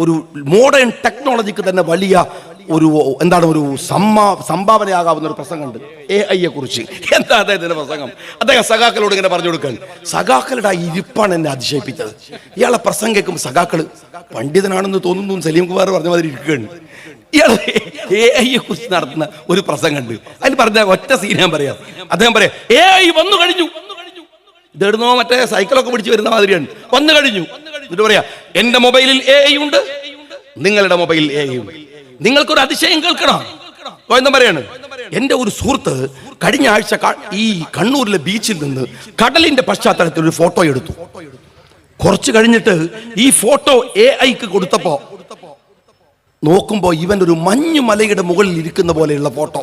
ഒരു മോഡേൺ ടെക്നോളജിക്ക് തന്നെ വലിയ ഒരു സംഭാവനയാകാവുന്ന ഒരു പ്രസംഗമുണ്ട് AI കുറിച്ച്. എന്താ അദ്ദേഹത്തിന്റെ പ്രസംഗം? അദ്ദേഹം സഖാക്കളോട് ഇങ്ങനെ പറഞ്ഞു കൊടുക്കാൻ. സഖാക്കളുടെ ആ ഇരിപ്പാണ് എന്നെ അതിശയിപ്പിച്ചത്. ഇയാളെ പ്രസംഗം കേൾക്കുമ്പോൾ സഖാക്കള് പണ്ഡിതനാണെന്ന് തോന്നുന്നു സലീം കുമാർ പറഞ്ഞ മാതിരി ഇരിക്കുകയാണ്. ഇയാൾ AI കുറിച്ച് നടത്തുന്ന ഒരു പ്രസംഗമുണ്ട്. അതിൽ പറഞ്ഞ ഒറ്റ സീൻ ഞാൻ പറയാം. അദ്ദേഹം പറയാം, AI വന്നു കഴിഞ്ഞു. ഇതെടുന്നോ മറ്റേ സൈക്കിളൊക്കെ പിടിച്ച് വരുന്ന മാതിരിയാണ്. വന്നു കഴിഞ്ഞു. എന്നിട്ട് പറയാ, എന്റെ മൊബൈലിൽ AI ഉണ്ട്, നിങ്ങളുടെ മൊബൈലിൽ AI ഉണ്ട്. നിങ്ങൾക്കൊരു അതിശയം കേൾക്കണം. എന്താ പറയാണ്? എന്റെ ഒരു സുഹൃത്ത് കഴിഞ്ഞ ആഴ്ച ഈ കണ്ണൂരിലെ ബീച്ചിൽ നിന്ന് കടലിന്റെ പശ്ചാത്തലത്തിൽ ഒരു ഫോട്ടോ എടുത്തു. കുറച്ച് കഴിഞ്ഞിട്ട് ഈ ഫോട്ടോ AIക്ക് കൊടുത്തപ്പോ നോക്കുമ്പോ ഇവൻ ഒരു മഞ്ഞു മലയുടെ മുകളിൽ ഇരിക്കുന്ന പോലെയുള്ള ഫോട്ടോ.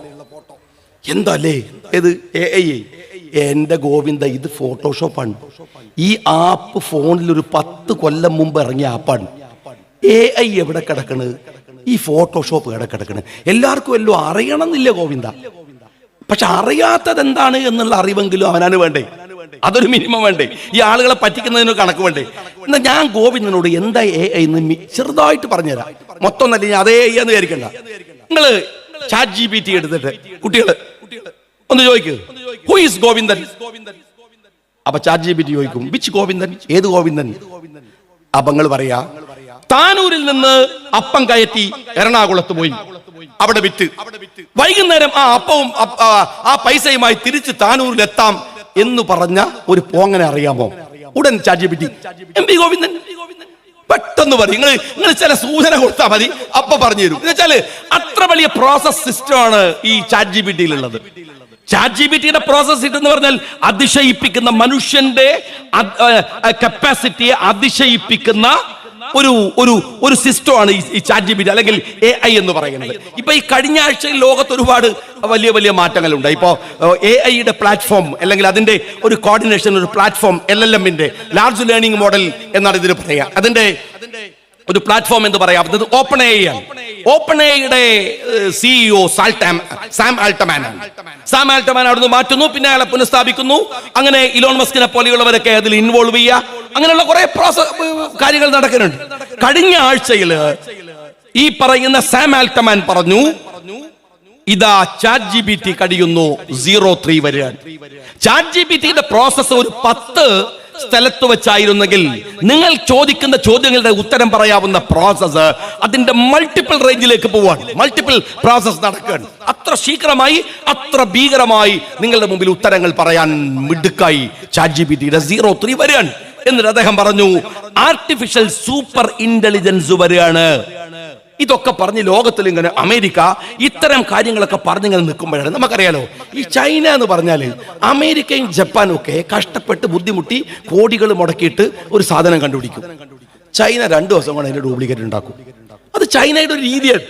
എന്താ അല്ലേ? ഏത് AI? എന്റെ ഗോവിന്ദ, ഇത് ഫോട്ടോഷോപ്പാണ്. ഈ ആപ്പ് ഫോണിൽ ഒരു 10 കൊല്ലം മുമ്പ് ഇറങ്ങിയ ആപ്പാണ്. AI എവിടെ കിടക്കണ്? ഈ ഫോട്ടോഷോപ്പ് എവിടെ കിടക്കണ്? എല്ലാവർക്കും എല്ലാം അറിയണമെന്നില്ല ഗോവിന്ദ. പക്ഷെ അറിയാത്തത് എന്താണ് എന്നുള്ള അറിവെങ്കിലും അവനാണ് വേണ്ടേ? അതൊരു മിനിമം വേണ്ടേ? ഈ ആളുകളെ പറ്റിക്കുന്നതിന് കണക്ക് വേണ്ടേ? എന്നാ ഞാൻ ഗോവിന്ദനോട് എന്താ AI എന്ന് ചെറുതായിട്ട് പറഞ്ഞുതരാം. മൊത്തം നല്ല അതേ എന്ന് വിചാരിക്കണ്ട. നിങ്ങള് ChatGPT എടുത്തിട്ട് കുട്ടികള് ഒന്ന് ചോദിക്കൂ, ഹു ഈസ് ഗോവിന്ദൻ? അപ്പൊ ChatGPT ചോദിക്കും, വിച്ച് ഗോവിന്ദൻ? ഏത് ഗോവിന്ദൻ? അപ്പൊ നിങ്ങൾ പറയാ, താനൂരിൽ നിന്ന് അപ്പം കയറ്റി എറണാകുളത്ത് പോയി, അവിടെ വിറ്റ് വൈകുന്നേരം ആ അപ്പവും ആ പൈസയുമായി തിരിച്ച് താനൂരിലെത്താം എന്ന് പറഞ്ഞ ഒരു പോങ്ങനെ അറിയാമോ? ഉടൻ ChatGPT MP ഗോവിന്ദൻ പെട്ടെന്ന് പറയും. നിങ്ങൾ ചില സൂചന കൊടുത്താൽ മതി, അപ്പൊ പറഞ്ഞു തരും. എന്നുവെച്ചാല് അത്ര വലിയ പ്രോസസ് സിസ്റ്റമാണ് ഈ ChatGPT-യിലുള്ളത്. ChatGPT-യുടെ പ്രോസസ് എന്ന് പറഞ്ഞാൽ അതിശയിപ്പിക്കുന്ന, മനുഷ്യന്റെ കപ്പാസിറ്റിയെ അതിശയിപ്പിക്കുന്ന ഒരു സിസ്റ്റമാണ് ഈ ChatGPT അല്ലെങ്കിൽ AI എന്ന് പറയുന്നത്. ഇപ്പൊ ഈ കഴിഞ്ഞ ആഴ്ചയിൽ ലോകത്ത് ഒരുപാട് വലിയ വലിയ മാറ്റങ്ങളുണ്ട്. ഇപ്പോ AI-യുടെ പ്ലാറ്റ്ഫോം അല്ലെങ്കിൽ അതിന്റെ ഒരു കോർഡിനേഷൻ, ഒരു പ്ലാറ്റ്ഫോം, LLM-ന്റെ ലാർജ് ലേണിംഗ് മോഡൽ എന്നാണ് ഇതിന് പറയാ. അതിന്റെ ഒരു പ്ലാറ്റ്ഫോം എന്ന് പറയാം, OpenAI ആണ്. OpenAI-യുടെ CEO സാം ആൾട്ടമാൻ ആണ്. സാം ആൾട്ടമാൻ അവിടുന്ന് മാറ്റുന്നു, പിന്നെ അയാളെ പുനഃസ്ഥാപിക്കുന്നു. അങ്ങനെ ഇലോൺ മസ്കിനെ പോലെയുള്ളവരൊക്കെ അതിൽ ഇൻവോൾവ് ചെയ്യുക, അങ്ങനെയുള്ള കുറെ കാര്യങ്ങൾ നടക്കുന്നുണ്ട്. കഴിഞ്ഞ ആഴ്ചയില് ഈ പറയുന്ന സാം ആൾട്ടമാൻ പറഞ്ഞു, ഇതാ ChatGPT കഴിയുന്നു 03 വരെയാണ്. ChatGPT-യുടെ പ്രോസസ് ഒരു 10 സ്ഥലത്ത് വെച്ചായിരുന്നെങ്കിൽ നിങ്ങൾ ചോദിക്കുന്ന ചോദ്യങ്ങളുടെ ഉത്തരം പറയാവുന്ന പ്രോസസ് അതിന്റെ മൾട്ടിപ്പിൾ റേഞ്ചിലേക്ക് പോവാണ്. മൾട്ടിപ്പിൾ പ്രോസസ് നടക്കുകയാണ്. അത്ര ശീഘ്രമായി, അത്ര ഭീകരമായി നിങ്ങളുടെ മുമ്പിൽ ഉത്തരങ്ങൾ പറയാൻ മിടുക്കായി ChatGPTയുടെ 03 വരികയാണ്. എന്നിട്ട് അദ്ദേഹം പറഞ്ഞു, ആർട്ടിഫിഷ്യൽ സൂപ്പർ ഇന്റലിജൻസ് വരികയാണ്. ഇതൊക്കെ പറഞ്ഞ് ലോകത്തിൽ ഇങ്ങനെ അമേരിക്ക ഇത്തരം കാര്യങ്ങളൊക്കെ പറഞ്ഞിങ്ങനെ നിൽക്കുമ്പോഴാണ് നമുക്കറിയാലോ, ഈ ചൈന എന്ന് പറഞ്ഞാൽ അമേരിക്കയും ജപ്പാനും ഒക്കെ കഷ്ടപ്പെട്ട് ബുദ്ധിമുട്ടി കോടികൾ മുടക്കിയിട്ട് ഒരു സാധനം കണ്ടുപിടിക്കും. ചൈന 2 ദിവസം കൊണ്ട് അതിന്റെ ഡ്യൂപ്ലിക്കേറ്റ് ഉണ്ടാക്കും. അത് ചൈനയുടെ ഒരു രീതിയാണ്.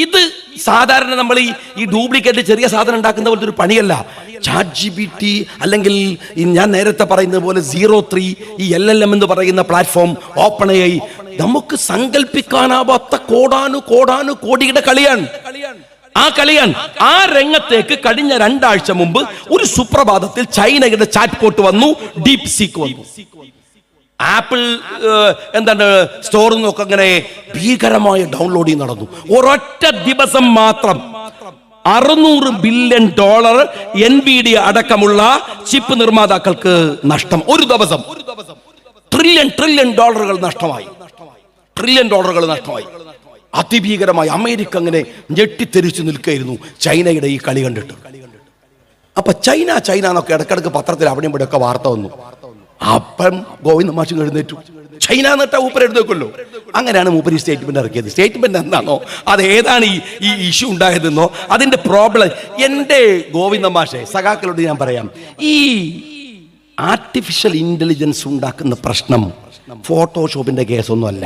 ഇത് സാധാരണ നമ്മൾ ഈ ഡ്യൂപ്ലിക്കേറ്റ് ചെറിയ സാധനം ഉണ്ടാക്കുന്ന പോലത്തെ ഒരു പണിയല്ല. ChatGPT അല്ലെങ്കിൽ ഞാൻ നേരത്തെ പറയുന്നത് പോലെ 03, ഈ LLM എന്ന് പറയുന്ന പ്ലാറ്റ്ഫോം, OpenAI, നമുക്ക് സങ്കല്പിക്കാനാവാത്ത കോടാനു കോടിയുടെ കളിയാണ്. ആ രംഗത്തേക്ക് കഴിഞ്ഞ 2 ആഴ്ച മുമ്പ് ഒരു സുപ്രഭാതത്തിൽ ചൈനയുടെ ചാറ്റ് ബോട്ട് വന്നു, ഡീപ് സീക്ക് വന്നു. ആപ്പിൾ സ്റ്റോറിൽ നിന്നൊക്കെ അങ്ങനെ ഭീകരമായ ഡൗൺലോഡിങ് നടന്നു. ഒരൊറ്റ ദിവസം മാത്രം $600 ബില്യൺ NVIDIA അടക്കമുള്ള ചിപ്പ് നിർമ്മാതാക്കൾക്ക് നഷ്ടം. ഒരു ദിവസം ട്രില്യൺ ഡോളറുകൾ നഷ്ടമായി. അതിഭീകരമായി അമേരിക്ക അങ്ങനെ ഞെട്ടിത്തെരിച്ചു നിൽക്കുകയായിരുന്നു ചൈനയുടെ ഈ കളി കണ്ടിട്ട്. അപ്പൊ ചൈന എന്നൊക്കെ ഇടക്കിടക്ക് പത്രത്തിൽ അവിടെയും ഇവിടെ ഒക്കെ വാർത്ത വന്നു. അപ്പം ഗോവിന്ദ മാഷ് എഴുന്നേറ്റു. ചൈന എന്നിട്ട് മൂപ്പർ എഴുന്നേക്കുമല്ലോ. അങ്ങനെയാണ് മൂപ്പര് സ്റ്റേറ്റ്മെന്റ് ഇറക്കിയത്. സ്റ്റേറ്റ്മെന്റ് എന്താണോ, അത് ഏതാണ് ഈ ഇഷ്യൂ ഉണ്ടായതെന്നോ അതിന്റെ പ്രോബ്ലം, എൻ്റെ ഗോവിന്ദ മാഷെ സഖാക്കളോട് ഞാൻ പറയാം, ഈ ആർട്ടിഫിഷ്യൽ ഇന്റലിജൻസ് ഉണ്ടാക്കുന്ന പ്രശ്നം ഫോട്ടോഷോപ്പിന്റെ കേസൊന്നും അല്ല,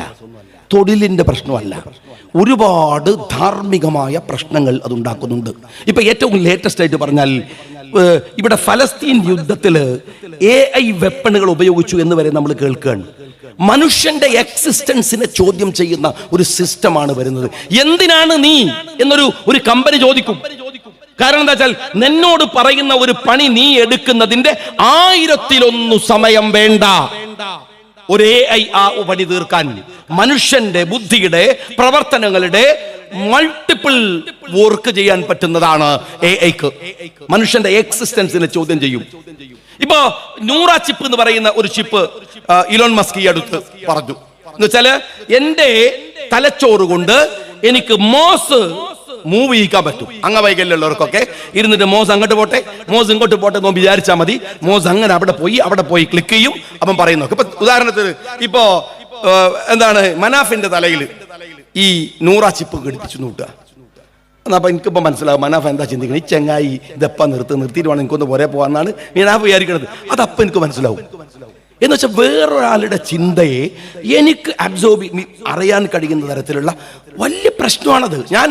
തൊഴിലിന്റെ പ്രശ്നമല്ല. ഒരുപാട് ധാർമ്മികമായ പ്രശ്നങ്ങൾ അതുണ്ടാക്കുന്നുണ്ട്. ഇപ്പൊ ഏറ്റവും ലേറ്റസ്റ്റ് ആയിട്ട് പറഞ്ഞാൽ, ഇവിടെ ഫലസ്തീൻ യുദ്ധത്തിൽ AI വെപ്പണുകൾ ഉപയോഗിച്ചു എന്ന് വരെ നമ്മൾ കേൾക്കുകയാണ്. മനുഷ്യന്റെ എക്സിസ്റ്റൻസിനെ ചോദ്യം ചെയ്യുന്ന ഒരു സിസ്റ്റമാണ് വരുന്നത്. എന്തിനാണ് നീ എന്നൊരു കമ്പനി ചോദിക്കും. കാരണം എന്താ വെച്ചാൽ, നിന്നോട് പറയുന്ന ഒരു പണി നീ എടുക്കുന്നതിന്റെ 1000-1 സമയം വേണ്ട ഒരു AI ആ പണി തീർക്കാൻ. മനുഷ്യന്റെ ബുദ്ധിയുടെ പ്രവർത്തനങ്ങളുടെ മൾട്ടിപ്പിൾ വർക്ക് ചെയ്യാൻ പറ്റുന്നതാണ് AIക്ക്. മനുഷ്യന്റെ എക്സിസ്റ്റൻസിനെ ചോദ്യം ചെയ്യും. ഇപ്പോ ന്യൂറ ചിപ്പ് എന്ന് പറയുന്ന ഒരു ചിപ്പ് ഇലോൺ മസ്ക് ഈ അടുത്ത് പറഞ്ഞു. എന്ന് വെച്ചാല് എന്റെ തലച്ചോറ് കൊണ്ട് എനിക്ക് മോസ് മൂവ് ചെയ്യിക്കാൻ പറ്റും. അംഗവൈകല്യമുള്ളവർക്കൊക്കെ ഇരുന്നിട്ട് മോസ് അങ്ങോട്ട് പോട്ടെ, മോസ് ഇങ്ങോട്ട് പോട്ടെ എന്ന് വിചാരിച്ചാൽ മതി. മോസ് അങ്ങനെ അവിടെ പോയി ക്ലിക്ക് ചെയ്യും. അപ്പം പറയുന്നു. ഇപ്പൊ ഉദാഹരണത്തിന് ഇപ്പോ മനാഫിന്റെ തലയിൽ ഈ ന്യൂറ ചിപ്പ് ഘടിപ്പിച്ചു നോക്കുക. അപ്പൊ എനിക്കിപ്പോ മനസ്സിലാവും മനാഫ് എന്താ ചിന്തിക്കുന്നത്, ഈ ചെങ്ങായി ഇതെപ്പ നിർത്തിയിട്ട് വേണം എനിക്കൊന്ന് പോരെ പോകാന്നാണ് മനാഫ് വിചാരിക്കുന്നത്. അതപ്പം എനിക്ക് മനസ്സിലാവും. എന്ന് വെച്ചാൽ വേറൊരാളുടെ ചിന്തയെ എനിക്ക് അറിയാൻ കഴിയുന്ന തരത്തിലുള്ള വലിയ പ്രശ്നമാണത്. ഞാൻ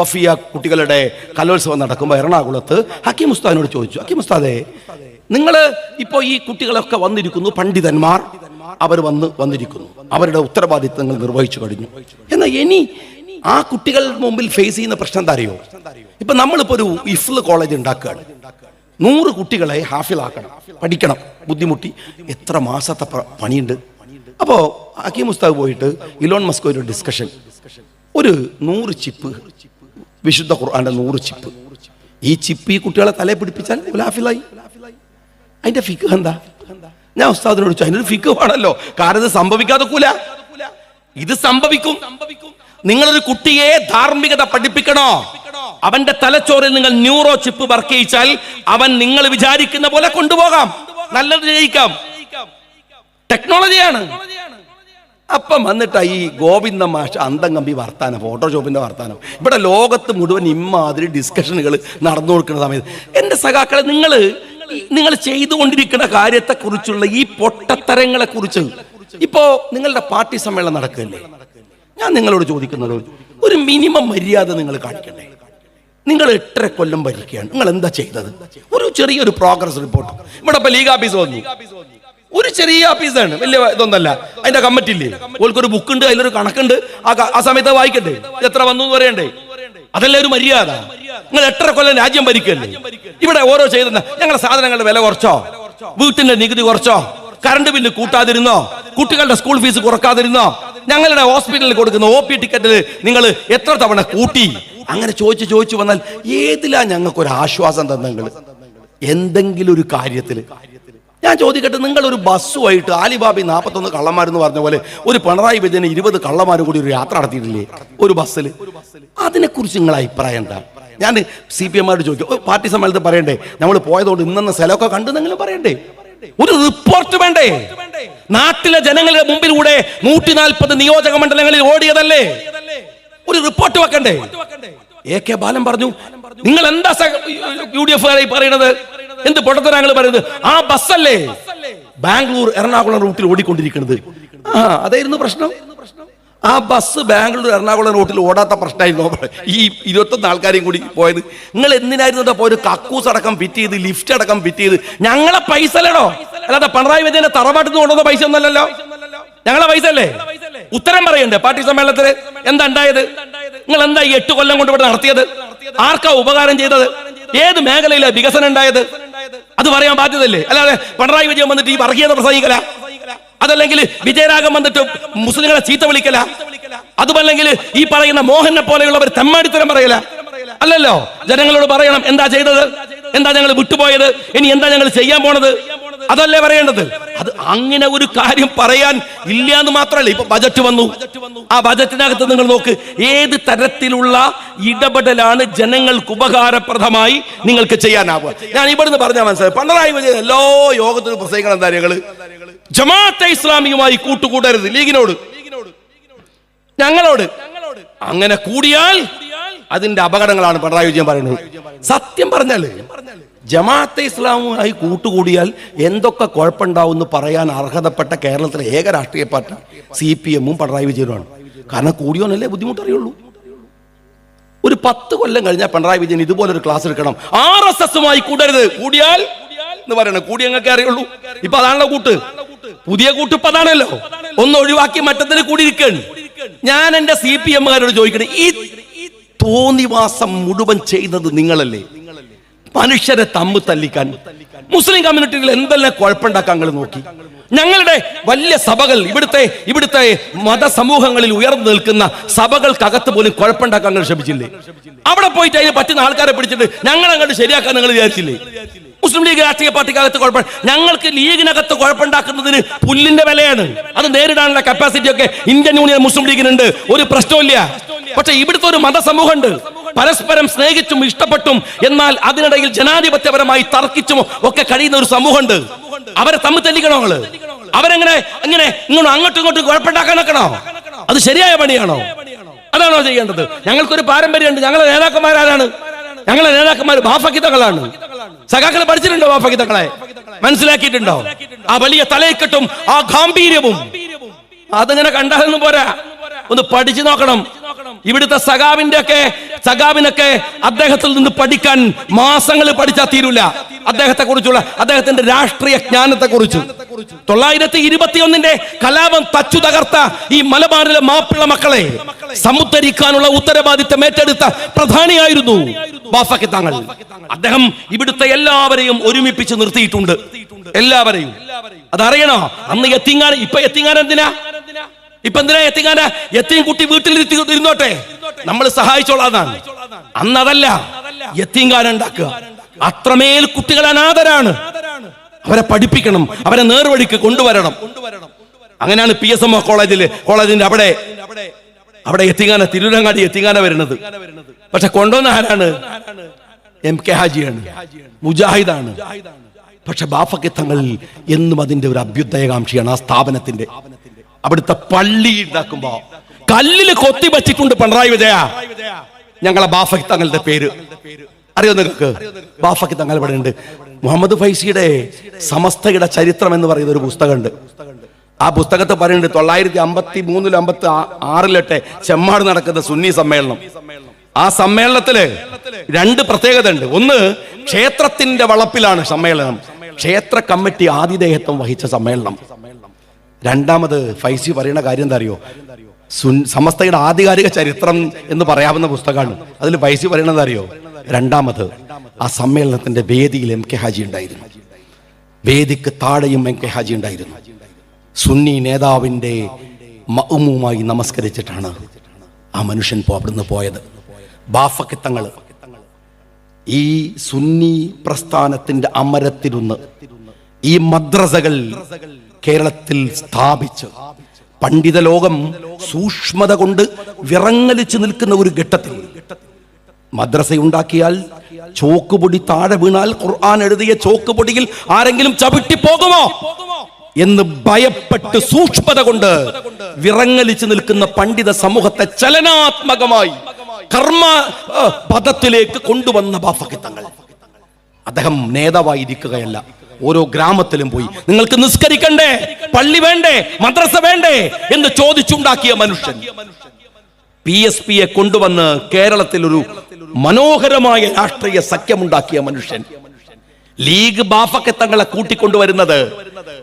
വഫിയ കുട്ടികളുടെ കലോത്സവം നടക്കുമ്പോൾ എറണാകുളത്ത് ഹക്കീം ഉസ്താദിനോട് ചോദിച്ചു, ഹക്കീം ഉസ്താദേ, നിങ്ങൾ ഇപ്പോ ഈ കുട്ടികളൊക്കെ വന്നിരിക്കുന്നു, പണ്ഡിതന്മാർ അവർ വന്നിരിക്കുന്നു, അവരുടെ ഉത്തരവാദിത്തങ്ങൾ നിർവഹിച്ചു കഴിഞ്ഞു. എന്നാൽ ഇനി ആ കുട്ടികളുടെ മുമ്പിൽ ഫേസ് ചെയ്യുന്ന പ്രശ്നം എന്താ അറിയോ? ഇപ്പൊ നമ്മളിപ്പോ ഒരു ഇഫ്ല് കോളേജ് ഉണ്ടാക്കുകയാണ്. 100 കുട്ടികളെ ഹാഫിലാക്കണം, പഠിക്കണം, ബുദ്ധിമുട്ടി എത്ര മാസത്തെ പണിയുണ്ട്. അപ്പോ ഹക്കീം ഉസ്താദ് പോയിട്ട് ഇലോൺ മസ്ക് ഒരു ഡിസ്കഷൻ, ഒരു 100 ചിപ്പ്, വിശുദ്ധ ഖുർആന്റെ 100 ചിപ്പ്, ഈ ചിപ്പ് ഈ കുട്ടികളെ തലയെ പിടിപ്പിച്ചാൽ ഹാഫിലായി. അതിന്റെ ഫിഖ് എന്താ? ഞാൻ ഉസ്താദിനോട് ചോദിച്ചു, അതിനൊരു ഫിഖ് ആണല്ലോ. കാരണം ഇത് സംഭവിക്കാതെക്കൂല, ഇത് സംഭവിക്കും. നിങ്ങളൊരു കുട്ടിയെ ധാർമ്മികത പഠിപ്പിക്കണോ? അവന്റെ തലച്ചോറിൽ നിങ്ങൾ ന്യൂറോ ചിപ്പ് വർക്ക് ചെയ്യിച്ചാൽ അവൻ നിങ്ങൾ വിചാരിക്കുന്ന പോലെ കൊണ്ടുപോകാം, നല്ലത് ജയിക്കാം. ടെക്നോളജിയാണ്. അപ്പം വന്നിട്ടാ ഈ ഗോവിന്ദ മാഷ് അന്തംകമ്പി വർത്താനം, ഫോട്ടോഷോപ്പിന്റെ വർത്താനം. ഇവിടെ ലോകത്ത് മുഴുവൻ ഇമ്മാതിരി ഡിസ്കഷനുകൾ നടന്നു കൊടുക്കുന്ന സമയത്ത് എന്റെ സഖാക്കളെ, നിങ്ങൾ ചെയ്തുകൊണ്ടിരിക്കുന്ന കാര്യത്തെക്കുറിച്ചുള്ള ഈ പൊട്ടത്തരങ്ങളെ കുറിച്ച് ഇപ്പോ നിങ്ങളുടെ പാർട്ടി സമ്മേളനം നടക്കുകയല്ലേ, ഞാൻ നിങ്ങളോട് ചോദിക്കുന്നത്, ഒരു മിനിമം മര്യാദ നിങ്ങൾ കാണിക്കണ്ടേ? നിങ്ങൾ 8.5 കൊല്ലം ഭരിക്കുകയാണ്, നിങ്ങൾ എന്താ ചെയ്തത്? ഒരു ചെറിയൊരു പ്രോഗ്രസ് റിപ്പോർട്ട്. ഇവിടെ ഇപ്പൊ ലീഗ് ഓഫീസ് വന്നു, ഒരു ചെറിയ ഓഫീസാണ്, വലിയ ഇതൊന്നല്ല. അതിന്റെ കമ്മിറ്റി ഇല്ലേ, ഓൾക്കൊരു ബുക്ക് ഉണ്ട്, അതിലൊരു കണക്കുണ്ട്. ആ സമയത്ത് വായിക്കണ്ടേ, എത്ര വന്നു എന്ന് പറയണ്ടേ? അതല്ലേ ഒരു മര്യാദ? നിങ്ങൾ 8.5 കൊല്ലം രാജ്യം ഭരിക്കല്ലേ? ഇവിടെ ഓരോ ചെയ്തെന്ന ഞങ്ങളുടെ സാധനങ്ങളുടെ വില കുറച്ചോ, വീട്ടിന്റെ നികുതി കുറച്ചോ, കറണ്ട് ബില്ല് കൂട്ടാതിരുന്നോ, കുട്ടികളുടെ സ്കൂൾ ഫീസ് കുറക്കാതിരുന്നോ, ഞങ്ങളുടെ ഹോസ്പിറ്റലിൽ കൊടുക്കുന്ന OP ടിക്കറ്റിൽ നിങ്ങൾ എത്ര തവണ കൂട്ടി? അങ്ങനെ ചോദിച്ചു വന്നാൽ ഏതിലാ ഞങ്ങൾക്ക് ഒരു ആശ്വാസം തന്നെങ്കിൽ? എന്തെങ്കിലും ഒരു കാര്യത്തിൽ ഞാൻ ചോദിക്കട്ടെ, നിങ്ങളൊരു ബസ്സുമായിട്ട് ആലിബാബി 41 കള്ളന്മാരെന്ന് പറഞ്ഞ പോലെ ഒരു പിണറായി വിജയന് 20 കള്ളന്മാരും കൂടി ഒരു യാത്ര നടത്തിയിട്ടില്ലേ ഒരു ബസ്സിൽ? അതിനെക്കുറിച്ച് നിങ്ങളെ അഭിപ്രായം എന്താ? ഞാൻ CPM ചോദിക്കും, പാർട്ടി സമ്മേളനത്തിൽ പറയണ്ടേ നമ്മൾ പോയതുകൊണ്ട് ഇന്നെന്ന സ്ഥലമൊക്കെ കണ്ടെന്നെങ്കിലും പറയണ്ടേ? ഒരു റിപ്പോർട്ട് വേണ്ടേ? നാട്ടിലെ ജനങ്ങളുടെ മുമ്പിലൂടെ 140 നിയോജക മണ്ഡലങ്ങളിൽ ഓടിയതല്ലേ? ഒരു റിപ്പോർട്ട് വെക്കണ്ടേ? AK ബാലൻ പറഞ്ഞു, നിങ്ങൾ എന്താ UDF പറയുന്നത്? എന്ത് പൊട്ടത്തരാങ്ങൾ പറയുന്നത്? ആ ബസ്സല്ലേ ബാംഗ്ലൂർ എറണാകുളം റൂട്ടിൽ ഓടിക്കൊണ്ടിരിക്കുന്നത്? അതായിരുന്നു പ്രശ്നം. ആ ബസ് ബാംഗ്ലൂർ എറണാകുളം റൂട്ടിൽ ഓടാത്ത പ്രശ്നമായിരുന്നു ഈ 21 ആൾക്കാരെയും കൂടി പോയത്. നിങ്ങൾ എന്തിനായിരുന്നു പോയത്? കക്കൂസ് അടക്കം ഫിറ്റ് ചെയ്ത്, ലിഫ്റ്റ് അടക്കം ഫിറ്റ് ചെയ്ത്. ഞങ്ങളെ പൈസ അല്ലടോ, അല്ലാതെ പിണറായി വിജയന്റെ തറവാട്ടിൽ നിന്ന് കൊണ്ടുവന്ന പൈസ ഒന്നല്ലല്ലോ, ഞങ്ങളെ പൈസ അല്ലേ? ഉത്തരം പറയണ്ടേ പാർട്ടി സമ്മേളനത്തിന്? എന്താ ഉണ്ടായത്? നിങ്ങൾ എന്താ ഈ 8 കൊല്ലം കൊണ്ട് ഇവിടെ നടത്തിയത്? ആർക്കാ ഉപകാരം ചെയ്തത്? ഏത് മേഖലയിലാണ് വികസനം ഉണ്ടായത്? അത് പറയാൻ ബാധ്യതല്ലേ? അല്ലാതെ പിണറായി വിജയൻ വന്നിട്ട് ഈ വർഗീയത പ്രസംഗിക്കല, അതല്ലെങ്കിൽ വിജയരാഘവൻ വന്നിട്ട് മുസ്ലിങ്ങളെ ചീത്ത വിളിക്കല, അതുമല്ലെങ്കിൽ ഈ പറയുന്ന മോഹനെ പോലെയുള്ളവർ തെമ്മാടിത്തരം പറയല. അല്ലല്ലോ, ജനങ്ങളോട് പറയണം എന്താ ചെയ്തത്, എന്താ ഞങ്ങൾ വിട്ടുപോയത്, ഇനി എന്താ ഞങ്ങൾ ചെയ്യാൻ പോണത്, അതല്ലേ പറയേണ്ടത്. അത് അങ്ങനെ ഒരു കാര്യം പറയാൻ ഇല്ല എന്ന് മാത്രമല്ല. ഇപ്പൊ ബജറ്റ് വന്നു, ആ ബജറ്റിനകത്ത് നിങ്ങൾ നോക്ക്, ഏത് തരത്തിലുള്ള ഇടപെടലാണ് ജനങ്ങൾക്ക് ഉപകാരപ്രദമായി നിങ്ങൾക്ക് ചെയ്യാനാവുക. ഞാൻ ഇവിടുന്ന് പറഞ്ഞാൽ മനസ്സിലായി, പിണറായി വിജയൻ എല്ലാ യോഗത്തിലും പ്രസംഗിക്കണം എന്താ കാര്യങ്ങള്? ജമാഅത്തെ ഇസ്ലാമിയുമായി കൂട്ടുകൂടരുത്, ലീഗിനോട്, ഞങ്ങളോട്. അങ്ങനെ കൂടിയാൽ അതിന്റെ അപകടങ്ങളാണ് പിണറായി വിജയൻ പറയുന്നത്. സത്യം പറഞ്ഞാല് ജമാഅത്തെ ഇസ്ലാമുമായി കൂട്ടുകൂടിയാൽ എന്തൊക്കെ കുഴപ്പമുണ്ടാവും പറയാൻ അർഹതപ്പെട്ട കേരളത്തിലെ ഏക രാഷ്ട്രീയ പാർട്ടി CPM-ഉം പിണറായി വിജയനുമാണ്. കാരണം കൂടിയോന്നല്ലേ ബുദ്ധിമുട്ടറിയുള്ളൂ. ഒരു 10 കൊല്ലം കഴിഞ്ഞാൽ പിണറായി വിജയൻ ഇതുപോലൊരു ക്ലാസ് എടുക്കണം. RSS-മായി കൂടരുത്, കൂടിയാൽ എന്ന് പറയണം. കൂടി ഞങ്ങൾക്ക് അറിയുള്ളൂ. ഇപ്പൊ അതാണല്ലോ കൂട്ട്, പുതിയ കൂട്ട് ഇപ്പൊ അതാണല്ലോ. ഒന്ന് ഒഴിവാക്കി മറ്റത്തിന് കൂടിയിരിക്കണം. ഞാൻ എന്റെ CPM-കാരോട് ചോദിക്കണേ, ഈ തോന്നിവാസം മുഴുവൻ ചെയ്യുന്നത് നിങ്ങളല്ലേ? മനുഷ്യരെ തമ്മിൽ തല്ലിക്കാൻ മുസ്ലിം കമ്മ്യൂണിറ്റികൾ എന്തെല്ലാം കുഴപ്പമുണ്ടാക്കാൻ നിങ്ങൾ നോക്കി. ഞങ്ങളുടെ വലിയ സഭകൾ, ഇവിടുത്തെ മതസമൂഹങ്ങളിൽ ഉയർന്നു നിൽക്കുന്ന സഭകൾക്കകത്ത് പോലും കുഴപ്പമുണ്ടാക്കാൻ നിങ്ങൾ ശ്രമിച്ചില്ലേ? അവിടെ പോയിട്ട് അതിന് പറ്റുന്ന ആൾക്കാരെ പിടിച്ചിട്ട് ഞങ്ങൾ അങ്ങോട്ട് ശരിയാക്കാൻ നിങ്ങൾ വിചാരിച്ചില്ലേ? മുസ്ലിം ലീഗ് രാഷ്ട്രീയ പാർട്ടിക്കകത്ത് കുഴപ്പം, ഞങ്ങൾക്ക് ലീഗിനകത്ത് കുഴപ്പമുണ്ടാക്കുന്നതിന് പുല്ലിന്റെ വിലയാണ്. അത് നേരിടാനുള്ള കപ്പാസിറ്റി ഒക്കെ ഇന്ത്യൻ യൂണിയൻ മുസ്ലിം ലീഗിനുണ്ട്, ഒരു പ്രശ്നമില്ല. പക്ഷെ ഇവിടുത്തെ ഒരു മതസമൂഹമുണ്ട്, പരസ്പരം സ്നേഹിച്ചും ഇഷ്ടപ്പെട്ടും എന്നാൽ അതിനിടയിൽ ജനാധിപത്യപരമായി തർക്കിച്ചും ഒക്കെ കഴിയുന്ന ഒരു സമൂഹമുണ്ട്. അവരെ തമ്മിൽ തല്ലിക്കണോ നിങ്ങള്? അവരെങ്ങനെ അങ്ങോട്ടും ഇങ്ങോട്ടും കുഴപ്പമുണ്ടാക്കാൻ നോക്കണോ? അത് ശരിയായ പണിയാണോ? അതാണോ ചെയ്യേണ്ടത്? ഞങ്ങൾക്കൊരു പാരമ്പര്യമുണ്ട്. ഞങ്ങളെ നേതാക്കന്മാരാരാണ്? ഞങ്ങളെ നേതാക്കന്മാർ ബാഫക്കി തങ്ങളാണ്. സഖാക്കളെ പഠിച്ചിട്ടുണ്ടോ? ബാഫക്കി തങ്ങളെ മനസ്സിലാക്കിയിട്ടുണ്ടോ? ആ വലിയ തലയിക്കെട്ടും ആ ഗാംഭീര്യവും അതങ്ങനെ കണ്ടാലൊന്നും പോരാ, ഒന്ന് പഠിച്ചു നോക്കണം. ഇവിടുത്തെ സഖാവിനൊക്കെ അദ്ദേഹത്തിൽ നിന്ന് പഠിക്കാൻ മാസങ്ങൾ പഠിച്ചാൽ തീരൂല. അദ്ദേഹത്തെ കുറിച്ചുള്ള അദ്ദേഹത്തിന്റെ രാഷ്ട്രീയ ജ്ഞാനത്തെ കുറിച്ച് 921 കലാപം തച്ചു തകർത്ത ഈ മലബാറിലെ മാപ്പിള മക്കളെ സമുദ്ധരിക്കാനുള്ള ഉത്തരവാദിത്തം ഏറ്റെടുത്ത പ്രധാനിയായിരുന്നു ബാഫക്കി തങ്ങൾ. അദ്ദേഹം ഇവിടുത്തെ എല്ലാവരെയും ഒരുമിപ്പിച്ച് നിർത്തിയിട്ടുണ്ട്, എല്ലാവരെയും. അതറിയണോ? അന്ന് എത്തിങ്ങാൻ, ഇപ്പൊ എത്തിങ്ങാൻ എന്തിനാ? ഇപ്പൊ എന്തിനാ എത്തിങ്ങാന? എത്തിയും കുട്ടി വീട്ടിലിരുന്നോട്ടെ, നമ്മൾ സഹായിച്ചോളാന്നാണ്. അന്നതല്ല, യത്തീംഖാന ഉണ്ടാക്കുക. അത്രമേൽ കുട്ടികൾ അനാഥരാണ്, അവരെ പഠിപ്പിക്കണം, അവരെ നേർവഴിക്ക് കൊണ്ടുവരണം. അങ്ങനെയാണ് PSM കോളേജിന്റെ അവിടെ എത്തിങ്ങാന, തിരൂരങ്ങാടി എത്തിങ്ങാന വരുന്നത്. പക്ഷെ കൊണ്ടുവന്ന ആരാണ്? MK ഹാജിയാണ്, മുജാഹിദാണ്. പക്ഷെ ബാഫക്കി തങ്ങൾ എന്നും അതിന്റെ ഒരു അഭ്യുദയകാംക്ഷിയാണ്. ആ സ്ഥാപനത്തിന്റെ അവിടുത്തെ പള്ളി ഉണ്ടാക്കുമ്പോ കല്ലില് കൊത്തി വെച്ചിട്ടുണ്ട് പിണറായി വിജയ ഞങ്ങളെ ബാഫക്കി തങ്ങളുടെ പേര്. അറിയോ നിങ്ങൾക്ക്? ബാഫക്കി തങ്ങൾ ഇവിടെ ഉണ്ട്. മുഹമ്മദ് ഫൈസിയുടെ സമസ്തയുടെ ചരിത്രം എന്ന് പറയുന്ന ഒരു പുസ്തകമുണ്ട്. ആ പുസ്തകത്തെ പറയുന്നുണ്ട് 953-56 ചെമ്മാട് നടക്കുന്ന സുന്നി സമ്മേളനം. ആ സമ്മേളനത്തില് 2 പ്രത്യേകത ഉണ്ട്. ഒന്ന്, ക്ഷേത്രത്തിന്റെ വളപ്പിലാണ് സമ്മേളനം. ക്ഷേത്ര കമ്മിറ്റി ആതിഥേയത്വം വഹിച്ച സമ്മേളനം. രണ്ടാമത് ഫൈസി പറയുന്ന കാര്യം എന്താ അറിയോ? സമസ്തയുടെ ആധികാരിക ചരിത്രം എന്ന് പറയാവുന്ന പുസ്തകമാണ്. അതിൽ ഫൈസി പറയണത് അറിയോ? രണ്ടാമത്, ആ സമ്മേളനത്തിന്റെ വേദിയിൽ MK ഹാജി ഉണ്ടായിരുന്നു, വേദിക്ക് താഴെയും MK ഹാജി ഉണ്ടായിരുന്നു. സുന്നി നേതാവിന്റെ മഅ്മൂമായി നമസ്കരിച്ചിട്ടാണ് ആ മനുഷ്യൻ അവിടുന്ന് പോയത്. ബാഫക്കി തങ്ങള് ഈ സുന്നി പ്രസ്ഥാനത്തിന്റെ അമരത്തിരുന്ന് ഈ മദ്രസകൾ കേരളത്തിൽ സ്ഥാപിച്ച് പണ്ഡിത ലോകം സൂക്ഷ്മത കൊണ്ട് വിറങ്ങലിച്ചു നിൽക്കുന്ന ഒരു ഘട്ടത്തിൽ മദ്രസയുണ്ടാക്കിയാൽ ചോക്കുപൊടി താഴെ വീണാൽ ഖുർആൻ എഴുതിയ ചോക്കുപൊടിയിൽ ആരെങ്കിലും ചവിട്ടി പോകുമോ എന്ന് ഭയപ്പെട്ട് സൂക്ഷ്മത കൊണ്ട് വിറങ്ങലിച്ചു നിൽക്കുന്ന പണ്ഡിത സമൂഹത്തെ ചലനാത്മകമായി കർമ്മ പദത്തിലേക്ക് കൊണ്ടുവന്ന ബാഫഖിത്തങ്ങൾ. അദ്ദേഹം നേതാവായിരിക്കുകയല്ല, ഓരോ ഗ്രാമത്തിലും പോയി നിങ്ങൾക്ക് നിസ്കരിക്കണ്ടേ, പള്ളി വേണ്ടേ, മദ്രസ വേണ്ടേ എന്ന് ചോദിച്ചുണ്ടാക്കിയ മനുഷ്യൻ. PSP കൊണ്ടുവന്ന് കേരളത്തിൽ ഒരു മനോഹരമായ രാഷ്ട്രീയ സഖ്യമുണ്ടാക്കിയ മനുഷ്യൻ. ലീഗ് ബാഫഖിത്തങ്ങളെ കൂട്ടിക്കൊണ്ടുവരുന്നത്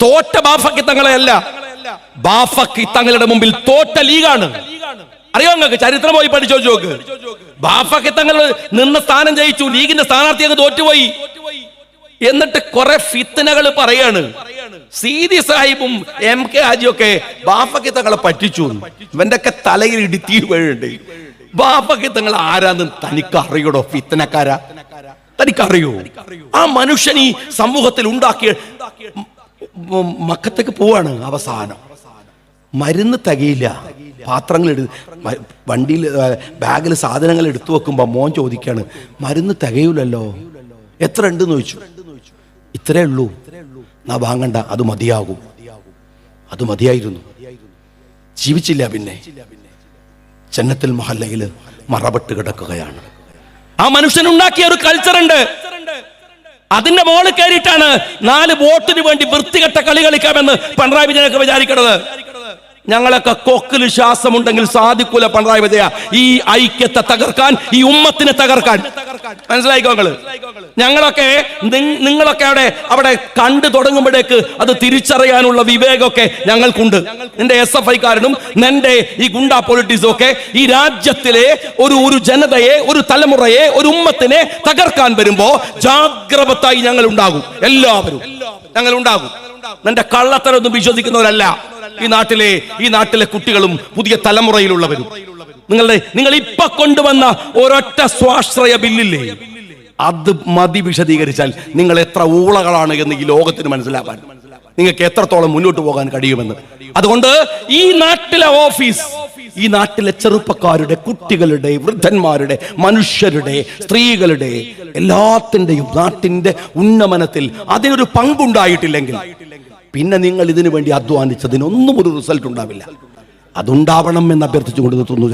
തോറ്റ ബാഫഖിത്തങ്ങളെ അല്ല, ബാഫഖിത്തങ്ങളുടെ മുമ്പിൽ തോറ്റ ലീഗാണ്. അറിയോ നിങ്ങൾക്ക്? ചരിത്രം പോയി പഠിച്ചോ നോക്ക്. ബാഫഖിത്തങ്ങൾ നിന്ന സ്ഥാനം ജയിച്ചു, ലീഗിന്റെ സ്ഥാനാർത്ഥി അങ്ങ് തോറ്റുപോയി. എന്നിട്ട് കുറെ ഫിത്തനകൾ പറയാണ്. സീതി സാഹിബും MK ഹാജിയൊക്കെ ബാഫഖിത്തങ്ങളെ പറ്റിച്ചു. ഇവന്റെ ഒക്കെ തലയിൽ ഇടിത്തി വീഴുണ്ട്. ബാഫഖിത്തങ്ങൾ ആരാന്ന് തനിക്ക് അറിയടോ? ഫിത്തനക്കാരാ തനിക്കറിയോ? ആ മനുഷ്യൻ ഈ സമൂഹത്തിൽ ഉണ്ടാക്കിയ മക്കത്തേക്ക് പോവാണ്. അവസാനം മരുന്ന് തികയില്ല, പാത്രങ്ങൾ വണ്ടിയിൽ ബാഗിൽ സാധനങ്ങൾ എടുത്തു വെക്കുമ്പോ മോൻ ചോദിക്കാണ്, മരുന്ന് തികയൂലല്ലോ, എത്ര ഉണ്ടെന്ന് ചോദിച്ചു. ഇത്രേ ഉള്ളൂ. നാ വാങ്ങണ്ട, അത് മതിയാകും. അത് മതിയായിരുന്നു. ജീവിച്ചില്ല. പിന്നെ ജന്നത്തുൽ മഹല്ലയിൽ മറപെട്ട് കിടക്കുകയാണ്. ആ മനുഷ്യനുണ്ടാക്കിയ ഒരു കൾച്ചർ ഉണ്ട്. അതിന്റെ മോളിൽ കയറിയിട്ടാണ് 4 വോട്ടിന് വേണ്ടി വൃത്തികെട്ട കളി കളിക്കാമെന്ന് പിണറായി വിജയനൊക്കെ വിചാരിക്കണത്. ഞങ്ങളൊക്കെ കൊക്കിൽ ശ്വാസമുണ്ടെങ്കിൽ സാധിക്കൂല പിണറായി വിജയ ഈ ഐക്യത്തെ തകർക്കാൻ, ഈ ഉമ്മത്തിനെ തകർക്കാൻ. മനസ്സിലായിക്കോ നിങ്ങള്? ഞങ്ങളൊക്കെ നിങ്ങളൊക്കെ അവിടെ കണ്ടു തുടങ്ങുമ്പോഴേക്ക് അത് തിരിച്ചറിയാനുള്ള വിവേകമൊക്കെ ഞങ്ങൾക്കുണ്ട്. നിന്റെ SFI-കാരനും നിന്റെ ഈ ഗുണ്ടാ പൊളിറ്റിക്സും ഒക്കെ ഈ രാജ്യത്തിലെ ഒരു ജനതയെ, ഒരു തലമുറയെ, ഒരു ഉമ്മത്തിനെ തകർക്കാൻ വരുമ്പോ ജാഗ്രതയായി ഞങ്ങൾ ഉണ്ടാകും. എല്ലാവരും ഞങ്ങൾ ഉണ്ടാകും. നിന്റെ കള്ളത്തരൊന്നും വിശ്വസിക്കുന്നവരല്ല ഈ നാട്ടിലെ കുട്ടികളും പുതിയ തലമുറയിലുള്ളവരും. നിങ്ങൾ ഇപ്പൊ കൊണ്ടുവന്ന ഒരൊറ്റ സ്വാശ്രയ ബില്ലില്ലേ, അത് മതി വിശദീകരിച്ചാൽ നിങ്ങൾ എത്ര ഊളകളാണ് എന്ന് ഈ ലോകത്തിന് മനസ്സിലാക്കാൻ, നിങ്ങൾക്ക് എത്രത്തോളം മുന്നോട്ട് പോകാൻ കഴിയുമെന്ന്. അതുകൊണ്ട് ഈ നാട്ടിലെ ഓഫീസ്, ഈ നാട്ടിലെ ചെറുപ്പക്കാരുടെ, കുട്ടികളുടെ, വൃദ്ധന്മാരുടെ, മനുഷ്യരുടെ, സ്ത്രീകളുടെ എല്ലാത്തിന്റെയും നാട്ടിന്റെ ഉന്നമനത്തിൽ അതിനൊരു പങ്കുണ്ടായിട്ടില്ലെങ്കിൽ പിന്നെ നിങ്ങൾ ഇതിനു വേണ്ടി അധ്വാനിച്ചതിനൊന്നും ഒരു റിസൾട്ട് ഉണ്ടാവില്ല. അതുണ്ടാവണം എന്ന് അഭ്യർത്ഥിച്ചുകൊണ്ട് നിർത്തുന്നു.